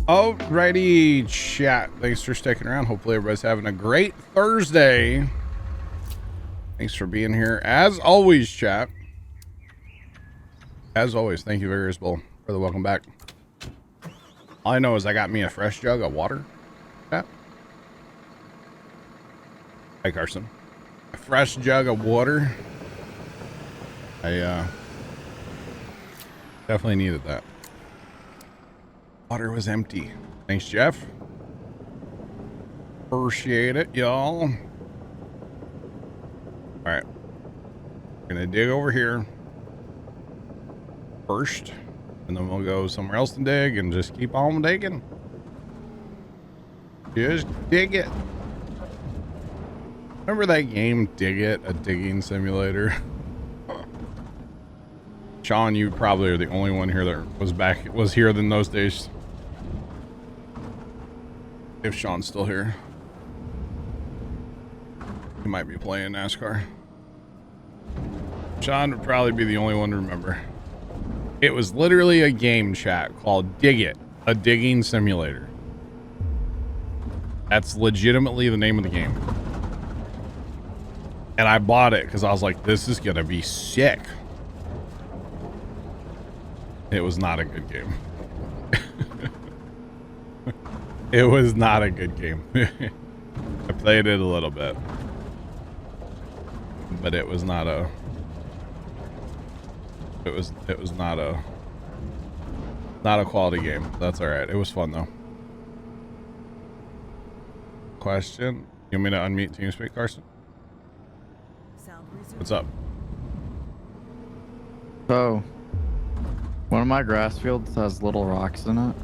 Alrighty, chat. Thanks for sticking around. Hopefully everybody's having a great Thursday. Thanks for being here. As always, chat. As always, thank you, Variable, for the welcome back. All I know is I got me a fresh jug of water. Chat. Hi, Carson. A fresh jug of water. I definitely needed that. Water was empty. Thanks, Jeff. Appreciate it, y'all. All right. We're gonna dig over here first, and then we'll go somewhere else to dig and just keep on digging. Just dig it. Remember that game, Dig It, a digging simulator? Sean, you probably are the only one here that was here in those days. If Sean's still here. He might be playing NASCAR. Sean would probably be the only one to remember. It was literally a game, chat, called Dig It, a digging simulator. That's legitimately the name of the game. And I bought it because I was like, this is gonna be sick. It was not a good game. It was not a good game. I played it a little bit, but it was not a. It was not a quality game. That's all right. It was fun though. Question: you want me to unmute TeamSpeak, Carson? What's up? So, one of my grass fields has little rocks in it.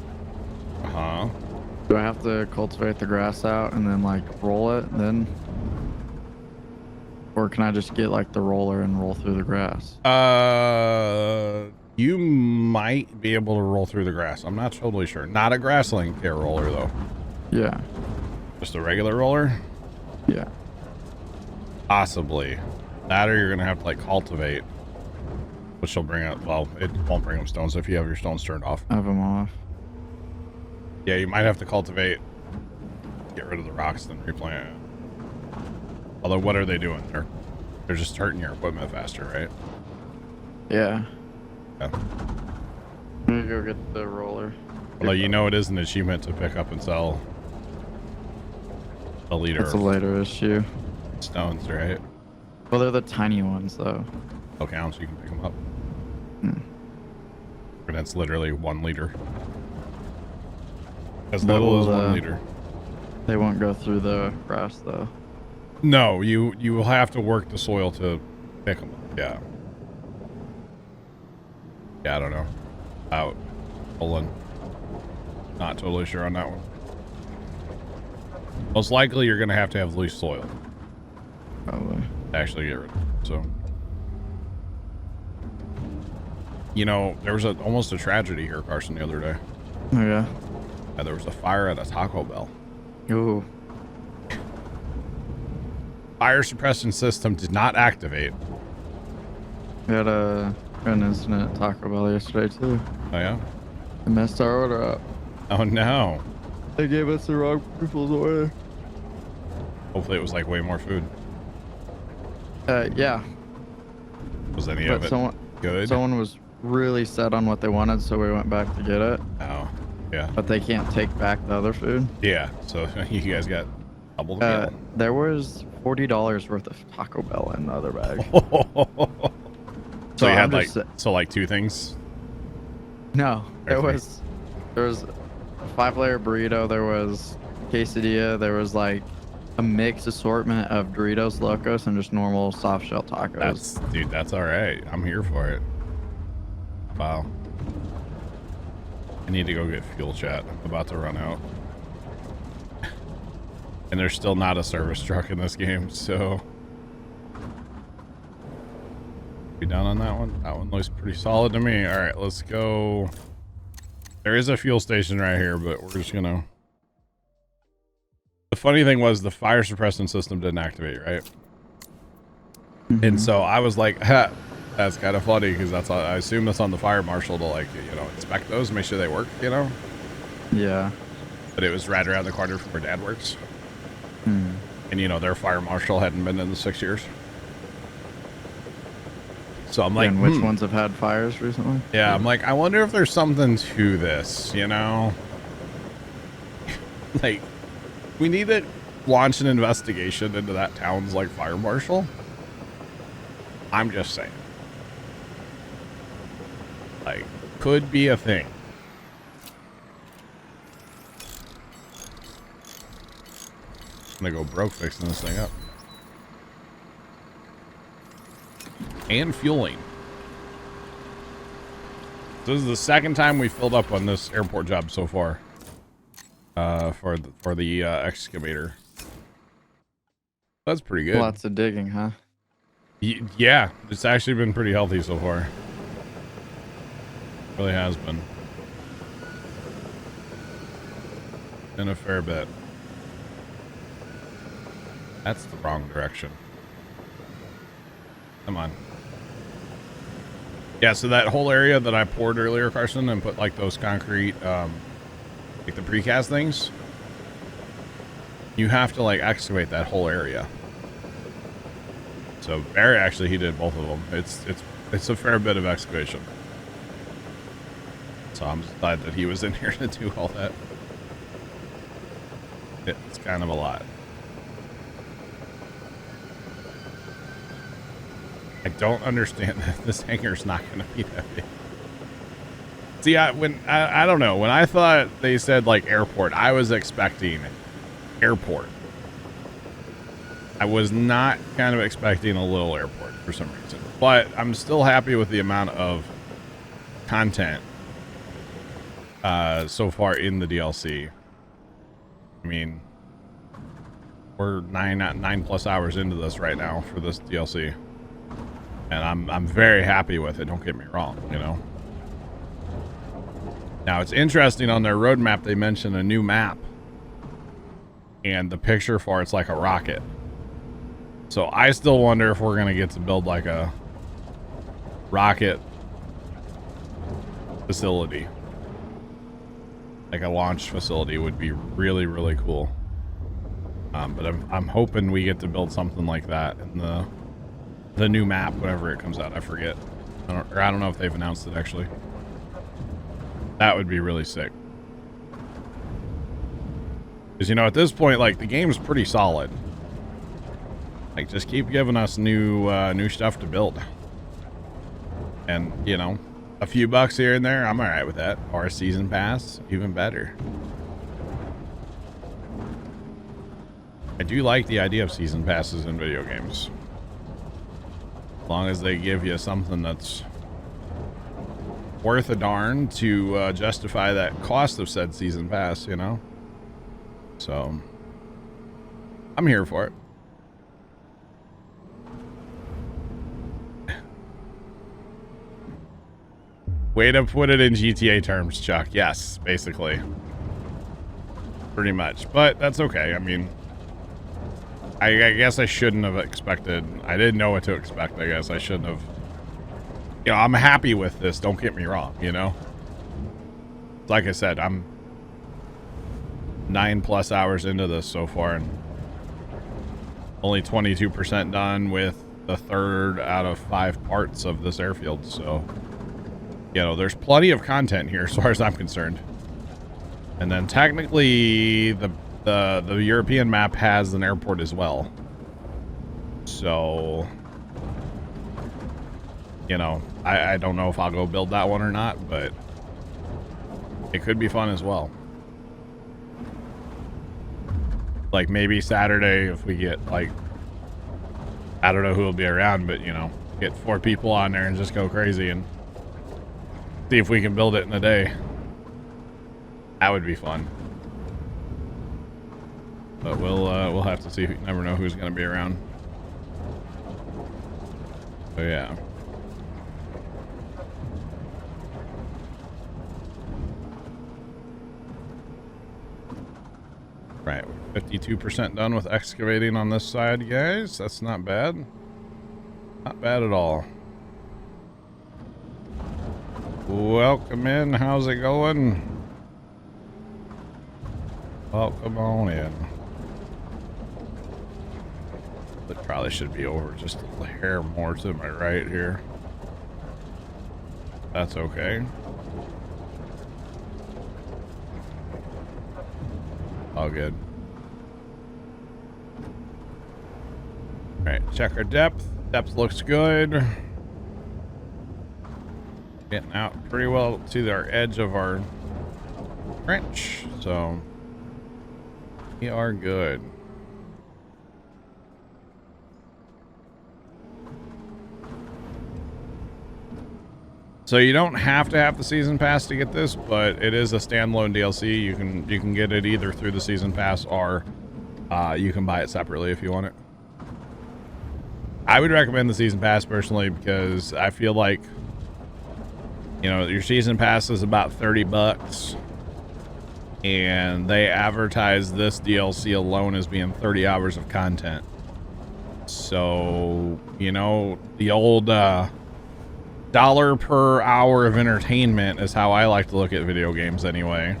Uh-huh. Do I have to cultivate the grass out and then like roll it then? Or can I just get like the roller and roll through the grass? You might be able to roll through the grass. I'm not totally sure. Not a grass-link care roller though. Yeah. Just a regular roller? Yeah. Possibly. That or you're gonna have to like cultivate. Which will bring up, well, it won't bring up stones if you have your stones turned off. I have them off. Yeah, you might have to cultivate, get rid of the rocks, then replant it. Although, what are they doing? They're just hurting your equipment faster, right? Yeah. Yeah. I'm gonna go get the roller. Although, you know, it is an achievement to pick up and sell a liter. That's a later issue. Stones, right? Well, they're the tiny ones though. Okay, so you can pick them up. Hmm. And that's literally 1 liter. As little as 1 liter. They won't go through the grass though. No, you will have to work the soil to pick them up. Yeah. Yeah, I don't know. Out. Pulling. Not totally sure on that one. Most likely you're going to have loose soil. Probably. To actually get rid of it. So. You know, there was almost a tragedy here, Carson, the other day. Oh yeah? Yeah, there was a fire at a Taco Bell. Ooh. Fire suppression system did not activate. We had an incident at Taco Bell yesterday too. Oh yeah? They messed our order up. Oh no. They gave us the wrong people's order. Hopefully it was like way more food. Yeah. Was any But of it good? Someone was really set on what they wanted, so we went back to get it. Oh, yeah. But they can't take back the other food. Yeah, so you guys got double the meal. There was $40 worth of Taco Bell in the other bag. So you I'm had just, like 2 things? No, Or there 3? was a 5-layer burrito, there was quesadilla, there was like a mixed assortment of Doritos Locos and just normal soft shell tacos. Dude, that's all right. I'm here for it. Wow. I need to go get fuel, chat. I'm about to run out. And there's still not a service truck in this game, so be done on that one. That one looks pretty solid to me. All right, let's go. There is a fuel station right here, but we're just gonna. The funny thing was the fire suppression system didn't activate, right? Mm-hmm. And so I was like, ha, that's kind of funny because I assume that's on the fire marshal to like, you know, inspect those, make sure they work, you know? Yeah. But it was right around the corner from where Dad works. Hmm. And, you know, their fire marshal hadn't been in the 6 years. So I'm like, And which ones have had fires recently? Yeah, I'm like, I wonder if there's something to this, you know? Like, we need to launch an investigation into that town's, like, fire marshal. I'm just saying. Like, could be a thing. I'm gonna go broke fixing this thing up. And fueling. This is the second time we filled up on this airport job so far. For the excavator. That's pretty good. Lots of digging, huh? Yeah, it's actually been pretty healthy so far. Really has been. In a fair bit. That's the wrong direction. Come on. Yeah, so that whole area that I poured earlier, Carson, and put like those concrete, like the precast things, you have to like excavate that whole area. So Barry actually, he did both of them. It's a fair bit of excavation. So I'm just glad that he was in here to do all that. It's kind of a lot. I don't understand that this hangar's not going to be that big. See, I don't know. When I thought they said like airport, I was expecting airport. I was not kind of expecting a little airport for some reason. But I'm still happy with the amount of content so far in the DLC. I mean, we're 9+ hours into this right now for this DLC. And I'm very happy with it, don't get me wrong, you know. Now, it's interesting, on their roadmap, they mention a new map. And the picture for it's like a rocket. So I still wonder if we're going to get to build like a rocket facility. Like a launch facility would be really, really cool. But I'm hoping we get to build something like that in the new map, whenever it comes out. I forget. I don't know if they've announced it, actually. That would be really sick. Because, you know, at this point, like, the game's pretty solid. Like, just keep giving us new stuff to build. And, you know, a few bucks here and there, I'm alright with that. Or a season pass, even better. I do like the idea of season passes in video games. As long as they give you something that's worth a darn to justify that cost of said season pass, you know? So, I'm here for it. Way to put it in GTA terms, Chuck. Yes, basically. Pretty much. But that's okay. I mean, I guess I shouldn't have expected. I didn't know what to expect, I guess. I shouldn't have. You know, I'm happy with this. Don't get me wrong, you know? Like I said, I'm 9+ hours into this so far, and only 22% done with the 3rd out of 5 parts of this airfield. So, you know, there's plenty of content here as far as I'm concerned. And then technically the European map has an airport as well. So, you know, I don't know if I'll go build that one or not, but it could be fun as well. Like maybe Saturday, if we get like, I don't know who will be around, but you know, get 4 people on there and just go crazy and see if we can build it in a day. That would be fun. But we'll have to see. You never know who's going to be around. So yeah. Right, 52% done with excavating on this side, guys. That's not bad. Not bad at all. Welcome in. How's it going? Oh, come on in. It probably should be over just a hair more to my right here. That's okay. All good. All right, check our depth. Depth looks good. Getting out pretty well to our edge of our trench, so we are good. So you don't have to have the season pass to get this, but it is a standalone DLC. You can get it either through the season pass or you can buy it separately if you want it. I would recommend the season pass personally because I feel like, you know, your season pass is about 30 bucks and they advertise this DLC alone as being 30 hours of content. So, you know, the old dollar per hour of entertainment is how I like to look at video games anyway.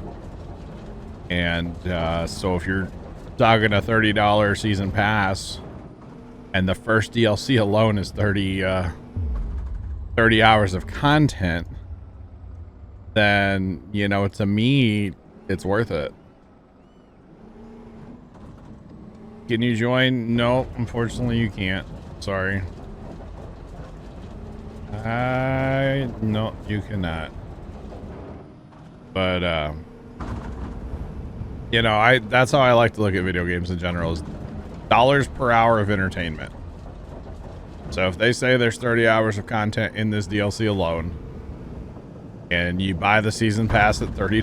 And so if you're talking a $30 season pass and the first DLC alone is 30 hours of content, then, you know, to me, it's worth it. Can you join? No, unfortunately you can't. Sorry. No, you cannot. But, you know, that's how I like to look at video games in general, is dollars per hour of entertainment. So if they say there's 30 hours of content in this DLC alone, and you buy the season pass at $30,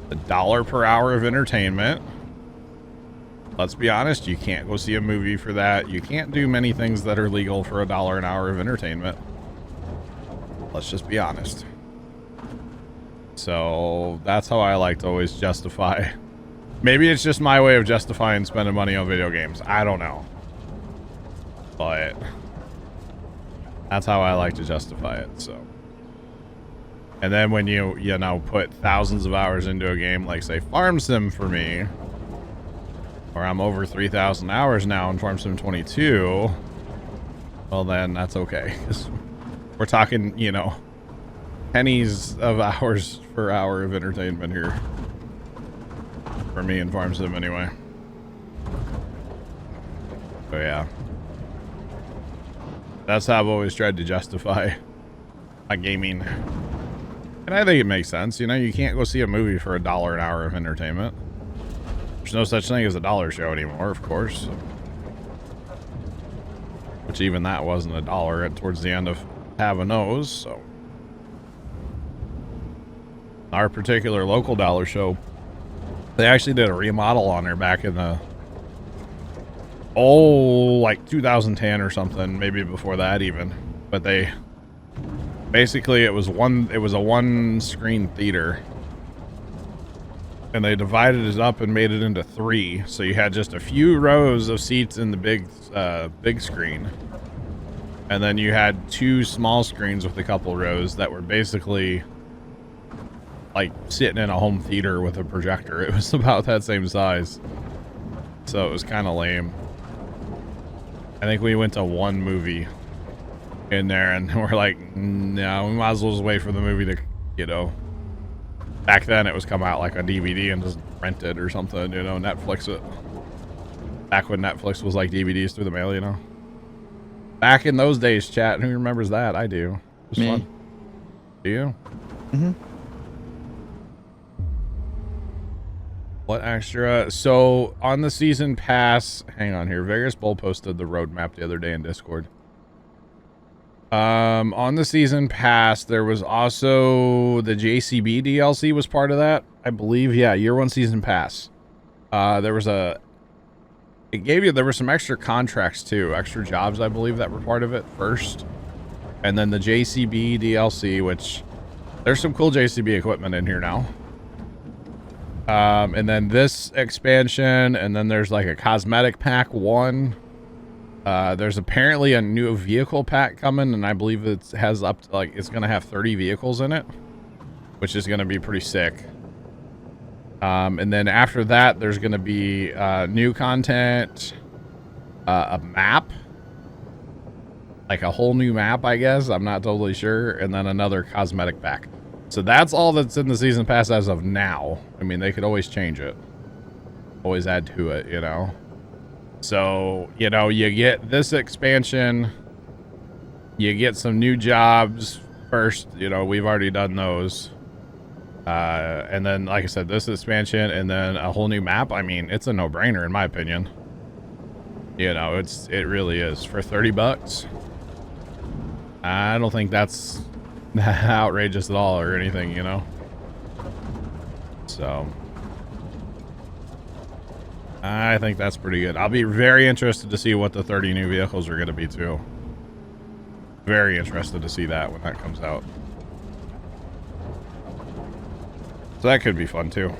$1 per hour of entertainment. Let's be honest, you can't go see a movie for that. You can't do many things that are legal for $1 an hour of entertainment. Let's just be honest. So that's how I like to always justify. Maybe it's just my way of justifying spending money on video games. I don't know. But that's how I like to justify it, so. And then when you know, put thousands of hours into a game, like say Farm Sim for me, or I'm over 3,000 hours now in Farm Sim 22, well then that's okay. We're talking, you know, pennies of hours per hour of entertainment here. For me in Farm Sim anyway. So yeah. That's how I've always tried to justify my gaming. And I think it makes sense. You know, you can't go see a movie for $1 an hour of entertainment. There's no such thing as a dollar show anymore, of course. Which even that wasn't $1 towards the end of having those, so. Our particular local dollar show, they actually did a remodel on there back in the, like 2010 or something, maybe before that even. But they, basically it was a one screen theater. And they divided it up and made it into 3. So you had just a few rows of seats in the big screen. And then you had 2 small screens with a couple rows that were basically like sitting in a home theater with a projector. It was about that same size. So it was kind of lame. I think we went to one movie in there and we're like, no, we might as well just wait for the movie to, you know. Back then it was come out like on DVD and just rent it or something, you know, Netflix it. Back when Netflix was like DVDs through the mail, you know. Back in those days, chat, who remembers that? I do. It was Me. fun. Do you? Mm-hmm. What extra? So on the season pass, hang on here. Vegas Bull posted the roadmap the other day in Discord. On the season pass, there was also the JCB DLC was part of that, I believe. Yeah, year 1 season pass. There was there were some extra contracts too, extra jobs, I believe, that were part of it first. And then the JCB DLC, which there's some cool JCB equipment in here now. And then this expansion, and then there's like a cosmetic pack 1. There's apparently a new vehicle pack coming, and I believe it has up to, like, it's gonna have 30 vehicles in it, which is gonna be pretty sick. And then after that, there's going to be new content, a map, like a whole new map, I guess. I'm not totally sure. And then another cosmetic pack. So that's all that's in the season pass as of now. I mean, they could always change it. Always add to it, you know. So, you know, you get this expansion. You get some new jobs first. You know, we've already done those. And then, like I said, this expansion and then a whole new map. I mean, it's a no-brainer in my opinion. You know, it really is. For 30 bucks. I don't think that's outrageous at all or anything, you know. So I think that's pretty good. I'll be very interested to see what the 30 new vehicles are going to be too. Very interested to see that when that comes out. So that could be fun too.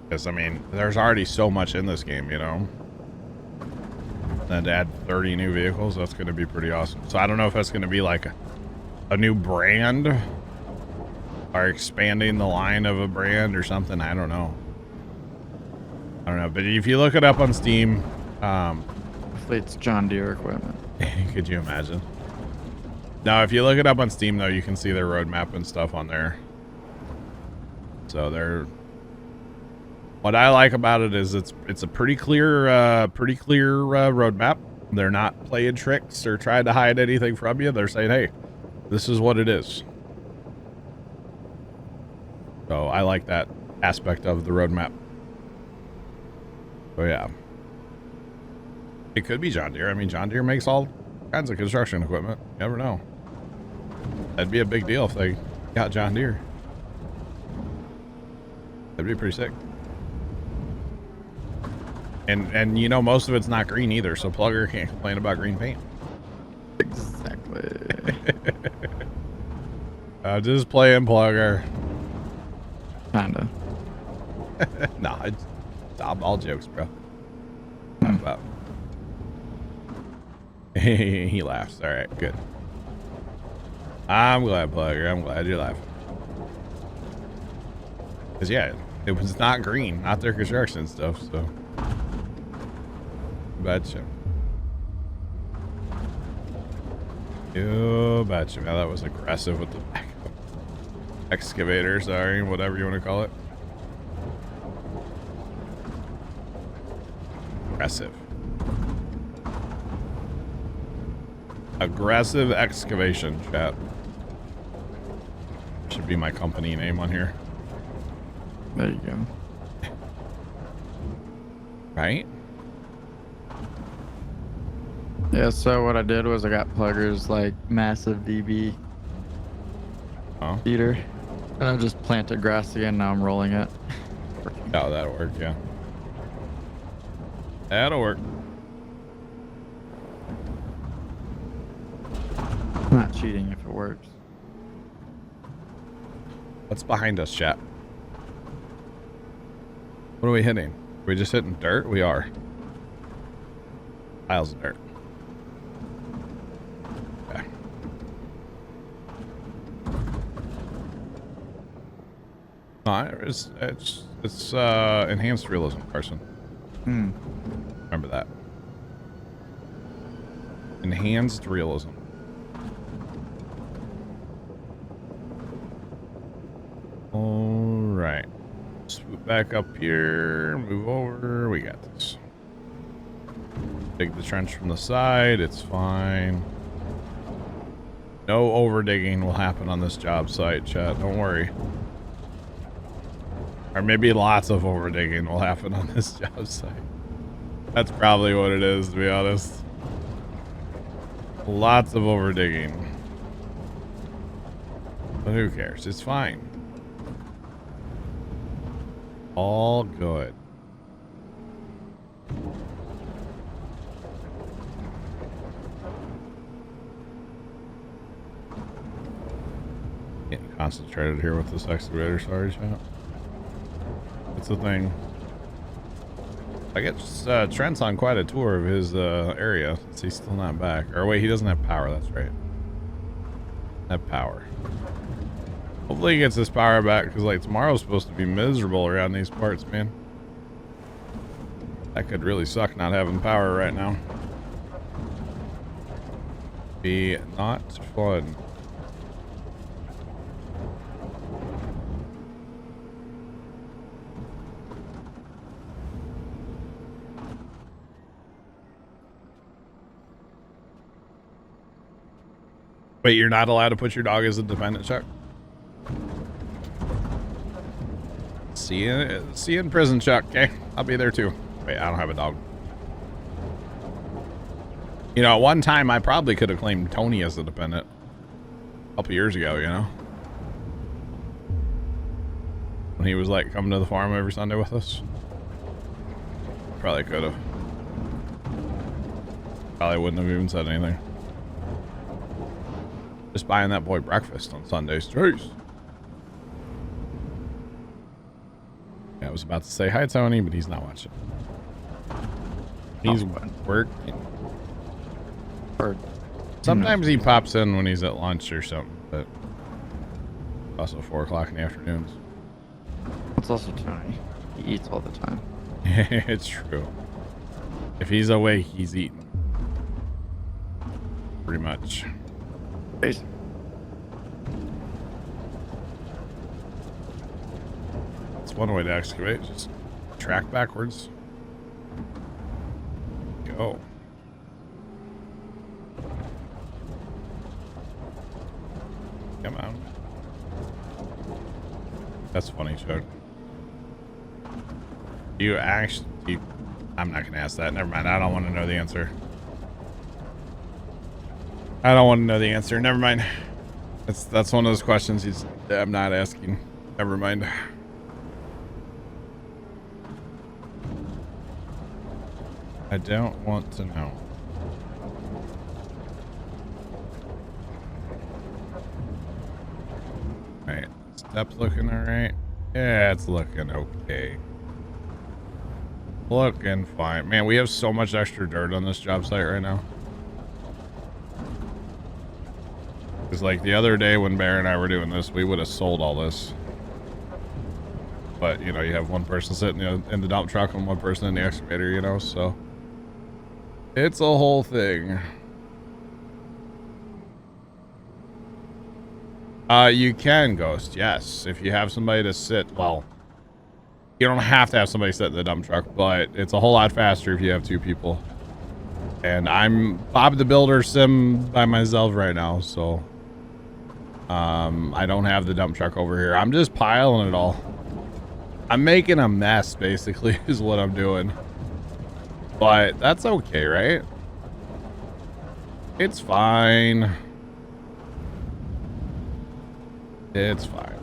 Because, I mean, there's already so much in this game, you know. And to add 30 new vehicles, that's going to be pretty awesome. So I don't know if that's going to be like a new brand or expanding the line of a brand or something. I don't know. But if you look it up on Steam, hopefully it's John Deere equipment. Could you imagine? No, if you look it up on Steam though, you can see their roadmap and stuff on there. So they're, what I like about it is it's a pretty clear roadmap. They're not playing tricks or trying to hide anything from you. They're saying, hey, this is what it is. So I like that aspect of the roadmap. So yeah. It could be John Deere. I mean, John Deere makes all kinds of construction equipment. You never know. That'd be a big deal if they got John Deere. That'd be pretty sick. And you know, most of it's not green either, so Plugger can't complain about green paint. Exactly. Just playing Plugger. Kinda. Nah, it's all jokes, bro. About. He laughs. All right, good. I'm glad, Plugger. I'm glad you're laughing. Cause yeah, it was not green, not their construction stuff. So, betcha. You betcha. Now that was aggressive with the back excavator. Sorry, whatever you want to call it. Aggressive. Aggressive excavation, chat. Should be my company name on here. There you go. Right? Yeah, so what I did was I got Plugger's like massive DB feeder. And I just planted grass again, now I'm rolling it. Oh, that'll work, yeah. That'll work. I'm not cheating if it works. What's behind us, chat? What are we hitting? Are we just hitting dirt? We are. Piles of dirt. Okay. No, it's enhanced realism, Carson. Remember that. Enhanced realism. All right. Swoop back up here. Move over. We got this. Dig the trench from the side. It's fine. No over digging will happen on this job site, chat. Don't worry. Or maybe lots of over digging will happen on this job site. That's probably what it is, to be honest. Lots of over digging. But who cares? It's fine. All good. Getting concentrated here with this excavator, sorry, chat. That's the thing. I guess Trent's on quite a tour of his area. He's still not back. Or wait, he doesn't have power, that's right. Have power. Hopefully he gets his power back, because like tomorrow's supposed to be miserable around these parts, man. That could really suck not having power right now. Be not fun. Wait, you're not allowed to put your dog as a dependent, Chuck? See you in prison, Chuck. Okay, I'll be there too. Wait, I don't have a dog. You know, at one time I probably could have claimed Tony as a dependent. A couple years ago, you know, when he was like coming to the farm every Sunday with us. Probably could have. Probably wouldn't have even said anything. Just buying that boy breakfast on Sundays. Jeez. I was about to say hi, Tony, but he's not watching. He's working. Sometimes he pops in when he's at lunch or something, but also 4 o'clock in the afternoons. It's also Tony. He eats all the time. It's true. If he's awake, he's eating. Pretty much. Basically. That's one way to excavate. Just track backwards. Go. Come on. That's funny, Chuck. You actually... I'm not going to ask that. Never mind. I don't want to know the answer. I don't want to know the answer. Never mind. That's one of those questions I'm not asking. Never mind. I don't want to know. Alright. Step looking alright? Yeah, it's looking okay. Looking fine. Man, we have so much extra dirt on this job site right now. Because like the other day when Bear and I were doing this, we would have sold all this. But, you know, you have one person sitting in the dump truck and one person in the excavator, you know, so... It's a whole thing. You can, Ghost, yes. If you have somebody to sit, well... You don't have to have somebody sit in the dump truck, but it's a whole lot faster if you have 2 people. And I'm Bob the Builder sim by myself right now, so... I don't have the dump truck over here. I'm just piling it all. I'm making a mess, basically, is what I'm doing. But that's okay, right? It's fine. It's fine.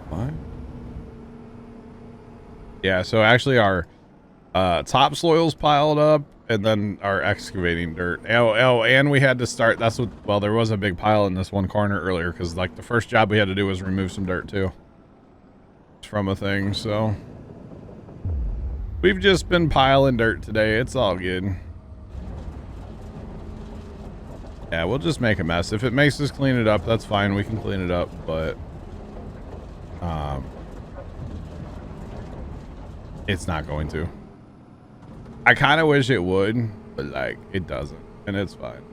What? Yeah, so actually our topsoil's piled up, and then our excavating dirt. Oh, and we had to start, that's what, well, there was a big pile in this one corner earlier, because like the first job we had to do was remove some dirt too. From a thing, so. We've just been piling dirt today, it's all good. Yeah, we'll just make a mess. If it makes us clean it up, that's fine, we can clean it up, but... it's not going to. I kind of wish it would, but like it doesn't, and it's fine.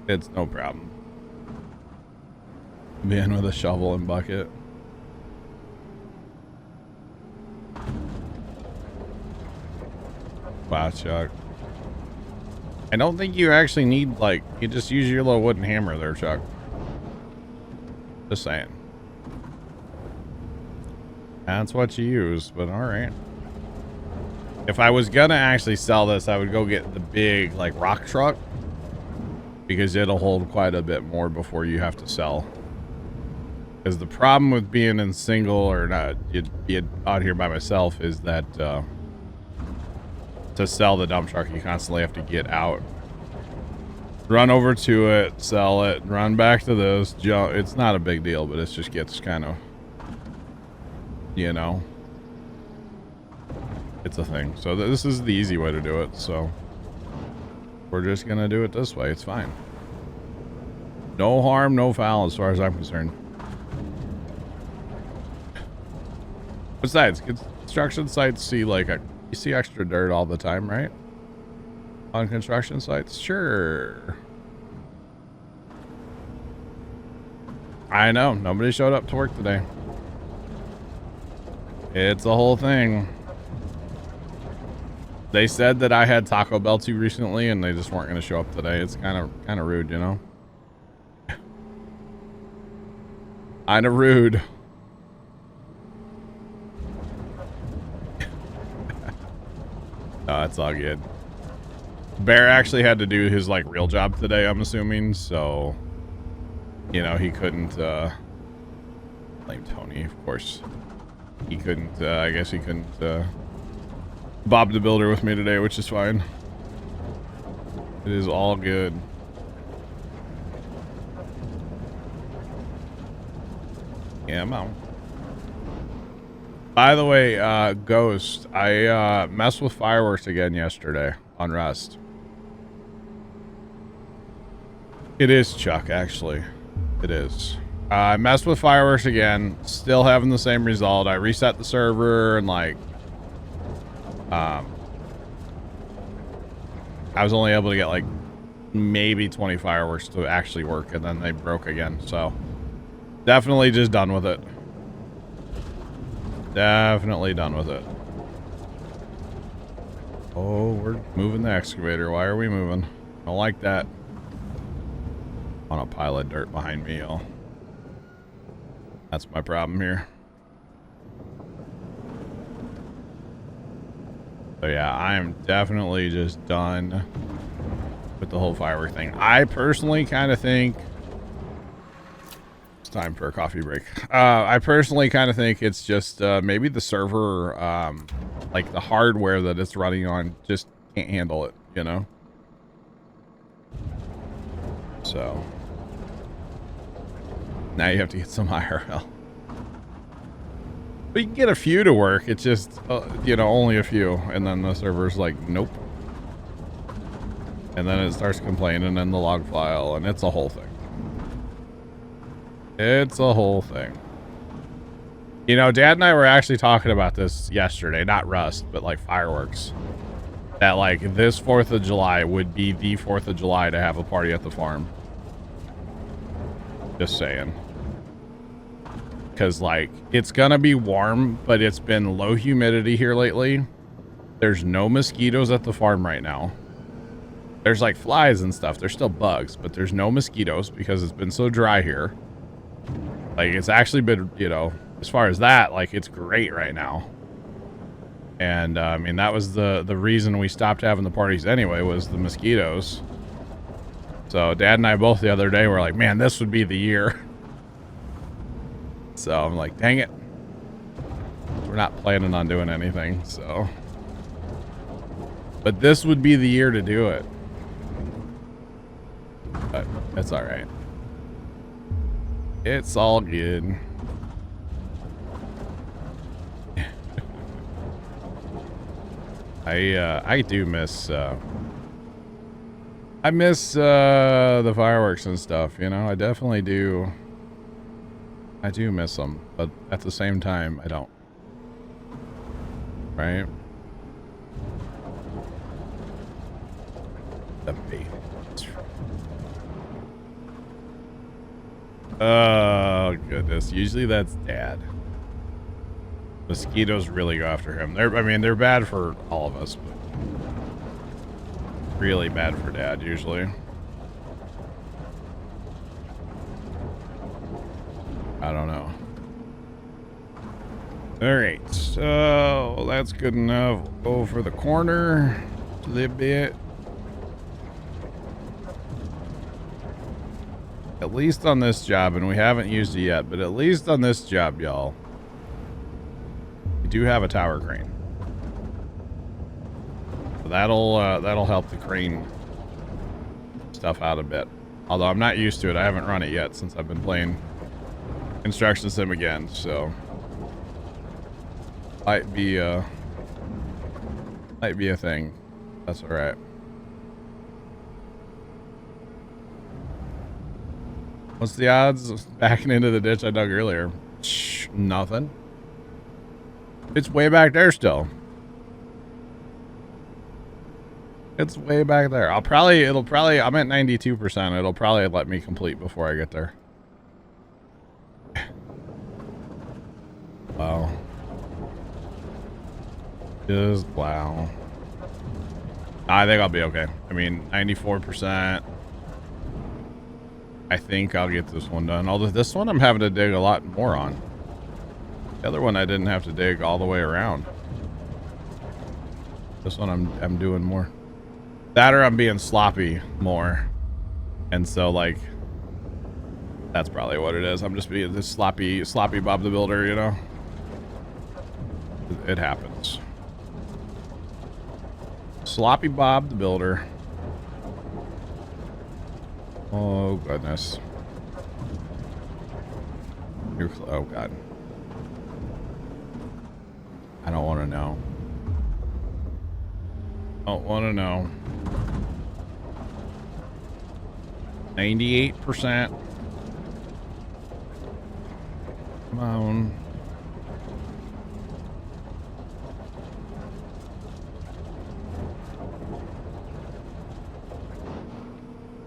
It's no problem. Being with a shovel and bucket. Wow, Chuck. I don't think you actually need, like, you just use your little wooden hammer there, Chuck. Just saying. That's what you use, but alright. If I was gonna actually sell this, I would go get the big, like, rock truck. Because it'll hold quite a bit more before you have to sell. Because the problem with being in single, or not, you'd out here by myself, is that, to sell the dump truck, you constantly have to get out. Run over to it, sell it, run back to this, jump. It's not a big deal, but it just gets kind of, you know. it's a thing. So this is the easy way to do it. So we're just gonna do it this way. It's fine. No harm, no foul, as far as I'm concerned. Besides, construction sites see like you see extra dirt all the time, right? On construction sites, sure. I know, nobody showed up to work today. It's a whole thing. They said that I had Taco Bell too recently, and they just weren't going to show up today. It's kind of rude, you know. Kind of rude. No, that's all good. Bear actually had to do his like real job today, I'm assuming, so you know he couldn't blame Tony, of course. He couldn't I guess he couldn't Bob the Builder with me today, which is fine. It is all good. Yeah, I'm out. By the way, Ghost, I messed with fireworks again yesterday on Rust. It is Chuck, actually. It is. I messed with fireworks again, still having the same result. I reset the server and like I was only able to get like maybe 20 fireworks to actually work, and then they broke again. So definitely just done with it. Definitely done with it. Oh, we're moving the excavator. Why are we moving? I don't like that. On a pile of dirt behind me, y'all. That's my problem here. So yeah, I am definitely just done with the whole firework thing. I personally kind of think it's time for a coffee break. I personally kind of think it's just maybe the server, like the hardware that it's running on just can't handle it, you know? So now you have to get some IRL. But you can get a few to work. It's just, you know, only a few. And then the server's like, nope. And then it starts complaining in the log file. And it's a whole thing. It's a whole thing. You know, Dad and I were actually talking about this yesterday. Not Rust, but like fireworks. That like this 4th of July would be the 4th of July to have a party at the farm. Just saying. Because like it's gonna be warm, but it's been low humidity here lately. There's no mosquitoes at the farm right now. There's like flies and stuff. There's still bugs, but there's no mosquitoes because it's been so dry here. Like it's actually been, you know, as far as that, like it's great right now. And I mean that was the reason we stopped having the parties anyway, was the mosquitoes. So Dad and I both the other day were like, man, this would be the year. So I'm like, dang it. We're not planning on doing anything, so. But this would be the year to do it. But that's all right. It's all good. I do miss I miss the fireworks and stuff, you know. I definitely do. I do miss them, but at the same time, I don't. Right? The bait. Oh, goodness. Usually that's Dad. Mosquitoes really go after him. I mean, they're bad for all of us, but really bad for Dad, usually. I don't know. Alright, so that's good enough. We'll go for the corner a little bit. At least on this job, and we haven't used it yet, but at least on this job, y'all, we do have a tower crane. So that'll help the crane stuff out a bit. Although I'm not used to it. I haven't run it yet since I've been playing Construction Sim again, so might be Might be a thing. That's all right. What's the odds of backing into the ditch I dug earlier? Shh, nothing. It's way back there still. It's way back there. I'm at 92%. It'll probably let me complete before I get there. Wow. Just wow. I think I'll be okay. I mean, 94%. I think I'll get this one done. Although this one I'm having to dig a lot more on. The other one I didn't have to dig all the way around. This one I'm doing more. That or I'm being sloppy more. And so like that's probably what it is. I'm just being this sloppy Bob the Builder, you know. It happens. Sloppy Bob the Builder. Oh goodness. Oh god. I don't want to know. Don't want to know. 98%. Come on.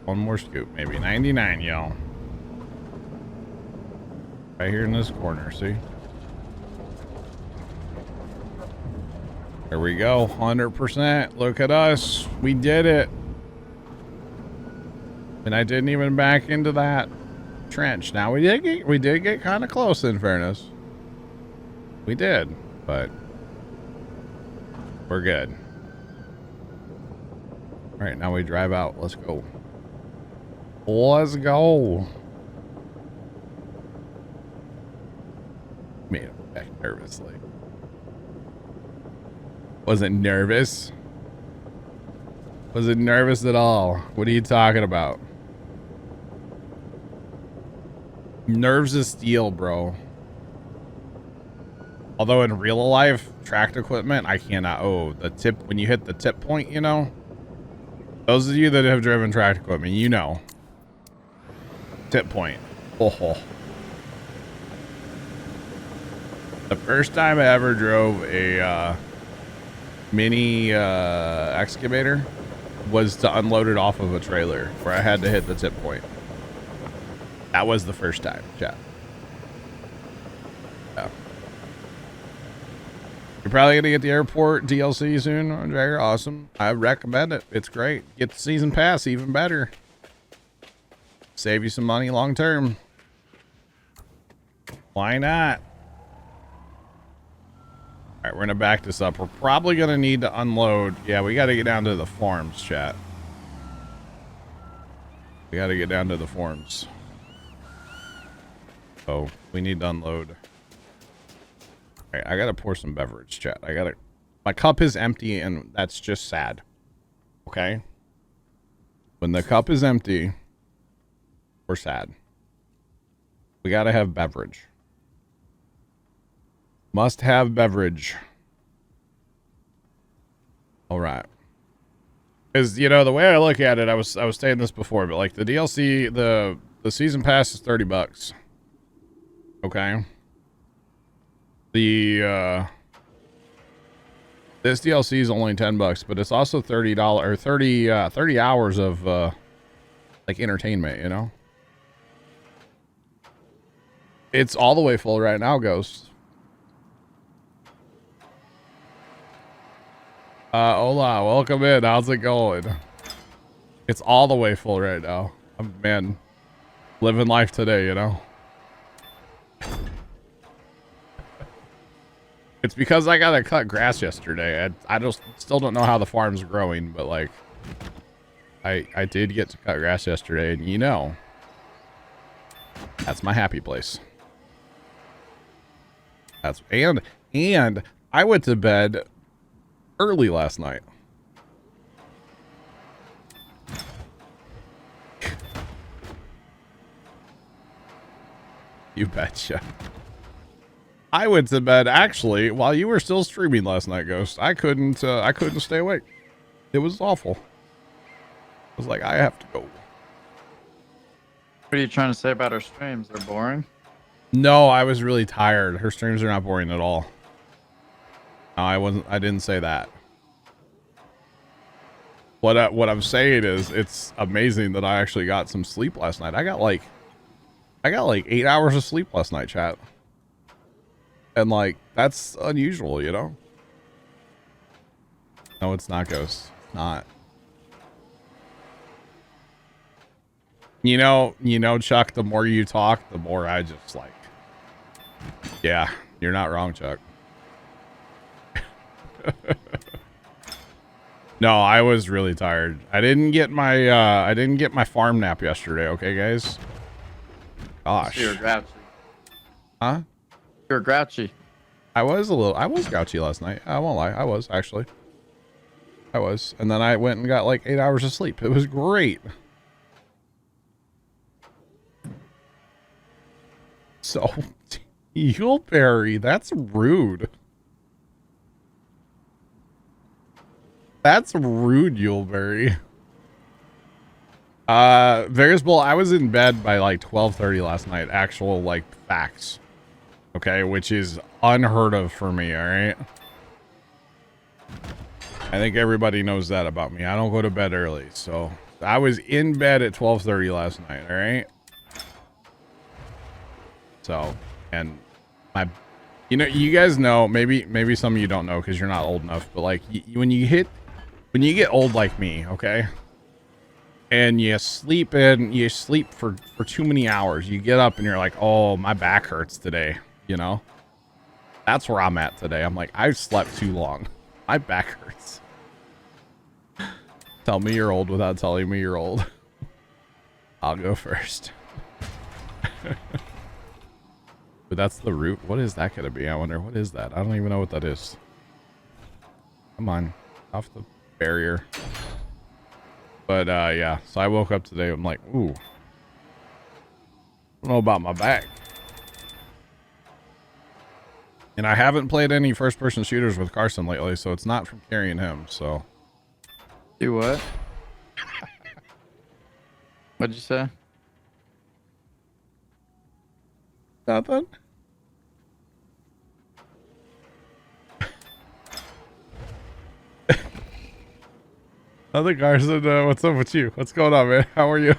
One more scoop, maybe. 99, y'all. Right here in this corner, see? There we go. 100%. Look at us. We did it. And I didn't even back into that trench. Now we did get kind of close, in fairness. We did, but we're good. All right, now we drive out. Let's go. Let's go. Made him back nervously. Wasn't nervous. Wasn't nervous at all. What are you talking about? Nerves of steel, bro. Although in real life, tracked equipment, I cannot. Oh, the tip, when you hit the tip point, you know? Those of you that have driven tracked equipment, you know. Tip point. Oh. The first time I ever drove a mini excavator was to unload it off of a trailer where I had to hit the tip point. That was the first time, chat. Yeah. You're probably gonna get the airport DLC soon, Jagger. Awesome. I recommend it. It's great. Get the season pass, even better. Save you some money long term. Why not? All right, we're gonna back this up. We're probably gonna need to unload. Yeah, we gotta get down to the farms, chat. We gotta get down to the farms. Oh, we need to unload. All right, I gotta pour some beverage, chat. My cup is empty, and that's just sad. Okay? When the cup is empty, we're sad. We gotta have beverage. Must have beverage. All right. Because, you know, the way I look at it, I was saying this before, but like the DLC, the season pass is $30. Okay. This DLC is only $10, but it's also $30 or 30 hours of like entertainment, you know? It's all the way full right now, Ghost. Hola, welcome in. How's it going? It's all the way full right now. Man, living life today, you know? It's because I gotta cut grass yesterday. I just still don't know how the farm's growing, but like, I did get to cut grass yesterday, and you know, that's my happy place. And I went to bed early last night. You betcha. I went to bed actually while you were still streaming last night, Ghost. I couldn't stay awake. It was awful. I was like, I have to go. What are you trying to say about our streams? They're boring? No, I was really tired. Her streams are not boring at all. No, I didn't say that. What I'm saying is it's amazing that I actually got some sleep last night. I got like 8 hours of sleep last night, chat. And like that's unusual, you know? No, it's not, Ghost. It's not. You know, Chuck, the more you talk, the more I just like, yeah, you're not wrong, Chuck. No, I was really tired. I didn't get my farm nap yesterday, okay, guys? Gosh. You're grouchy. Huh? You're grouchy. I was grouchy last night. I won't lie. I was, actually. I was. And then I went and got like 8 hours of sleep. It was great. So, Eelberry, that's rude. That's rude, Yuleberry. Vegas Bull, I was in bed by like 12:30 last night. Actual like facts. Okay, which is unheard of for me, alright? I think everybody knows that about me. I don't go to bed early, so I was in bed at 12:30 last night, alright? So, and my, you know, you guys know, maybe some of you don't know because you're not old enough, but like when you get old like me, okay, and you sleep for too many hours, you get up and you're like, oh, my back hurts today, you know? That's where I'm at today. I'm like, I've slept too long. My back hurts. Tell me you're old without telling me you're old. I'll go first. But that's the root. What is that gonna be? I wonder, what is that? I don't even know what that is. Come on, off the barrier. But yeah, so I woke up today, I'm like, ooh, I don't know about my back. And I haven't played any first person shooters with Carson lately, so it's not from carrying him, so. Do what? What'd you say? Nothing. Nothing, Carson. What's up with you? What's going on, man? How are you?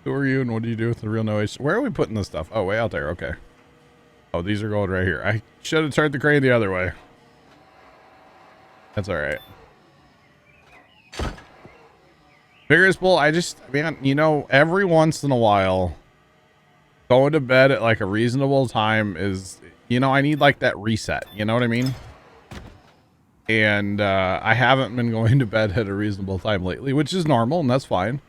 Who are you and what do you do with the real no age? Where are we putting this stuff? Oh, way out there. Okay. Oh, these are going right here. I should have turned the crane the other way. That's all right. Vigorous Bull, man, you know, every once in a while, going to bed at like a reasonable time is, you know, I need like that reset. You know what I mean? And I haven't been going to bed at a reasonable time lately, which is normal, and that's fine.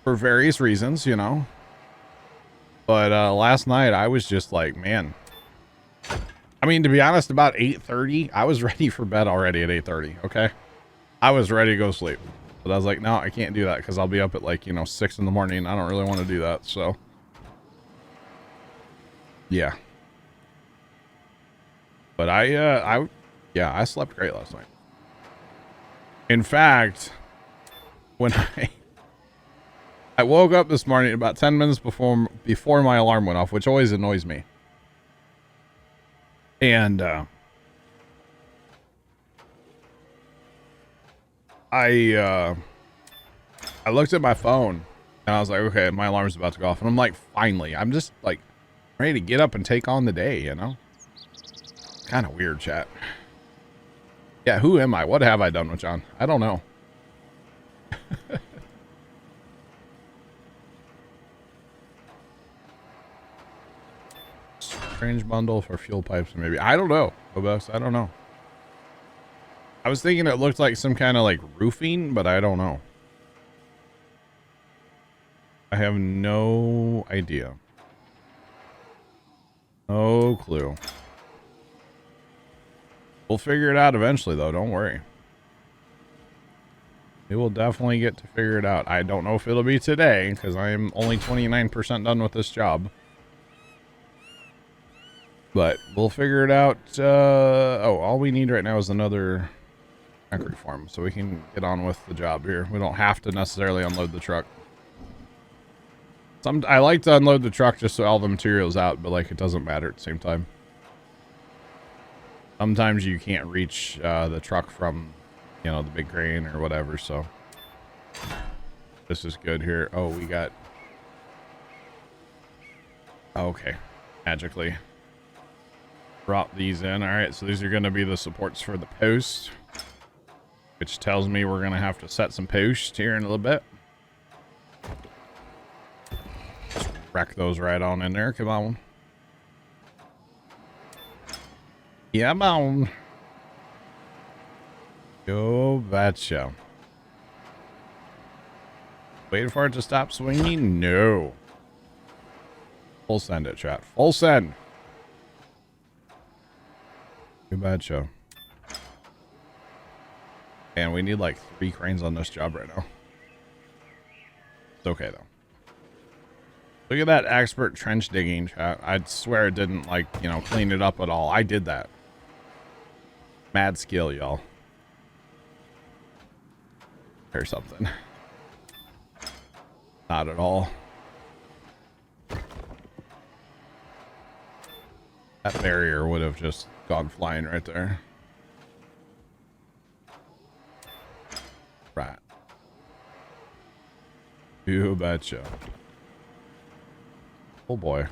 For various reasons, you know. But last night, I was just like, man. I mean, to be honest, about 8:30, I was ready for bed already at 8:30, okay? I was ready to go sleep. But I was like, no, I can't do that because I'll be up at like, you know, 6 in the morning. I don't really want to do that, so. Yeah. But I slept great last night. In fact, when I woke up this morning about 10 minutes before my alarm went off, which always annoys me. And I looked at my phone and I was like, okay, my alarm's about to go off. And I'm like, finally, I'm just like ready to get up and take on the day, you know? Kind of weird, chat. Yeah, who am I? What have I done with John? I don't know. Strange bundle for fuel pipes, maybe. I don't know. I don't know. I was thinking it looked like some kind of like roofing, but I don't know. I have no idea. No clue. We'll figure it out eventually, though. Don't worry. We will definitely get to figure it out. I don't know if it'll be today because I am only 29% done with this job. But we'll figure it out. All we need right now is another concrete farm, so we can get on with the job here. We don't have to necessarily unload the truck. I like to unload the truck just so all the material's out, but like it doesn't matter at the same time. Sometimes you can't reach the truck from, you know, the big crane or whatever, so this is good here. Oh, we got... Okay. Magically. Drop these in. Alright, so these are going to be the supports for the post, which tells me we're going to have to set some posts here in a little bit. Just wreck those right on in there. Come on. Yeah, man. Go betcha. Waiting for it to stop swinging? No. Full send it, chat. Full send. Too bad show. And we need like 3 cranes on this job right now. It's okay though. Look at that expert trench digging, chat. I'd swear it didn't like, you know, clean it up at all. I did that. Mad skill, y'all. Or something. Not at all. That barrier would have just gone flying right there. Right. You betcha. Oh boy.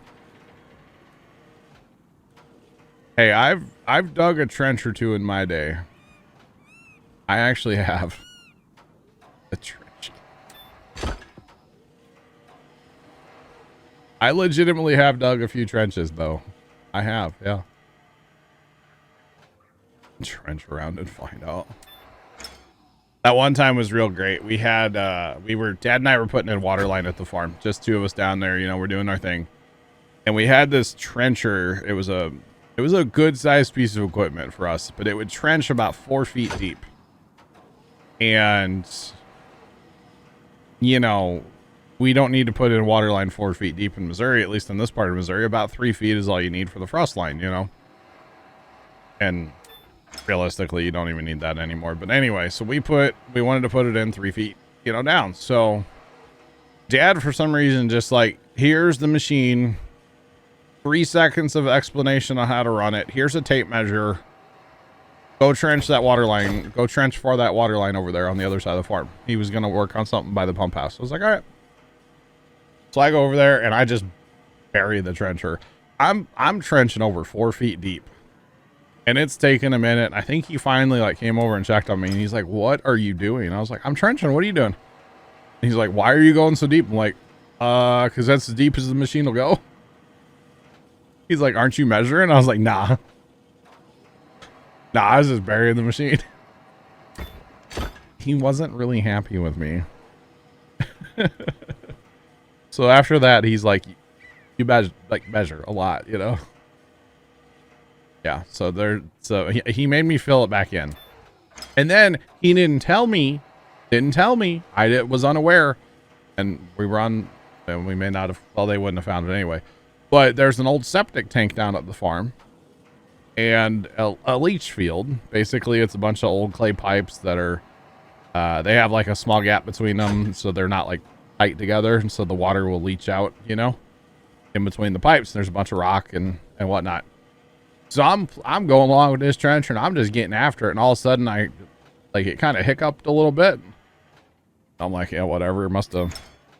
Hey, I've dug a trench or two in my day. I actually have. A trench. I legitimately have dug a few trenches though. I have, yeah. Trench around and find out. That one time was real great. We had Dad and I were putting in water line at the farm. Just 2 of us down there, you know, we're doing our thing. And we had this trencher. It was a good sized piece of equipment for us, but it would trench about 4 feet deep. And you know, we don't need to put in water line 4 feet deep in Missouri, at least in this part of Missouri. About 3 feet is all you need for the frost line, you know. And realistically, you don't even need that anymore. But anyway, so we wanted to put it in 3 feet, you know, down. So Dad, for some reason, just like, here's the machine, 3 seconds of explanation on how to run it. Here's a tape measure. Go trench that water line. Go trench for that water line over there on the other side of the farm. He was going to work on something by the pump house. I was like, all right. So I go over there and I just bury the trencher. I'm trenching over 4 feet deep. And it's taken a minute. I think he finally like came over and checked on me. And he's like, what are you doing? I was like, I'm trenching. What are you doing? And he's like, why are you going so deep? I'm like, because that's as deep as the machine will go. He's like, aren't you measuring? I was like, nah. Nah, I was just burying the machine. He wasn't really happy with me. So after that, he's like, you measure a lot, you know? Yeah, so he made me fill it back in. And then he didn't tell me. I was unaware. And we may not have, well, they wouldn't have found it anyway. But there's an old septic tank down at the farm. And a leach field. Basically, it's a bunch of old clay pipes that are, they have like a small gap between them. So they're not like tight together. And so the water will leach out, you know, in between the pipes. There's a bunch of rock and whatnot. So I'm going along with this trench and I'm just getting after it. And all of a sudden it kind of hiccuped a little bit. I'm like, yeah, whatever. Must have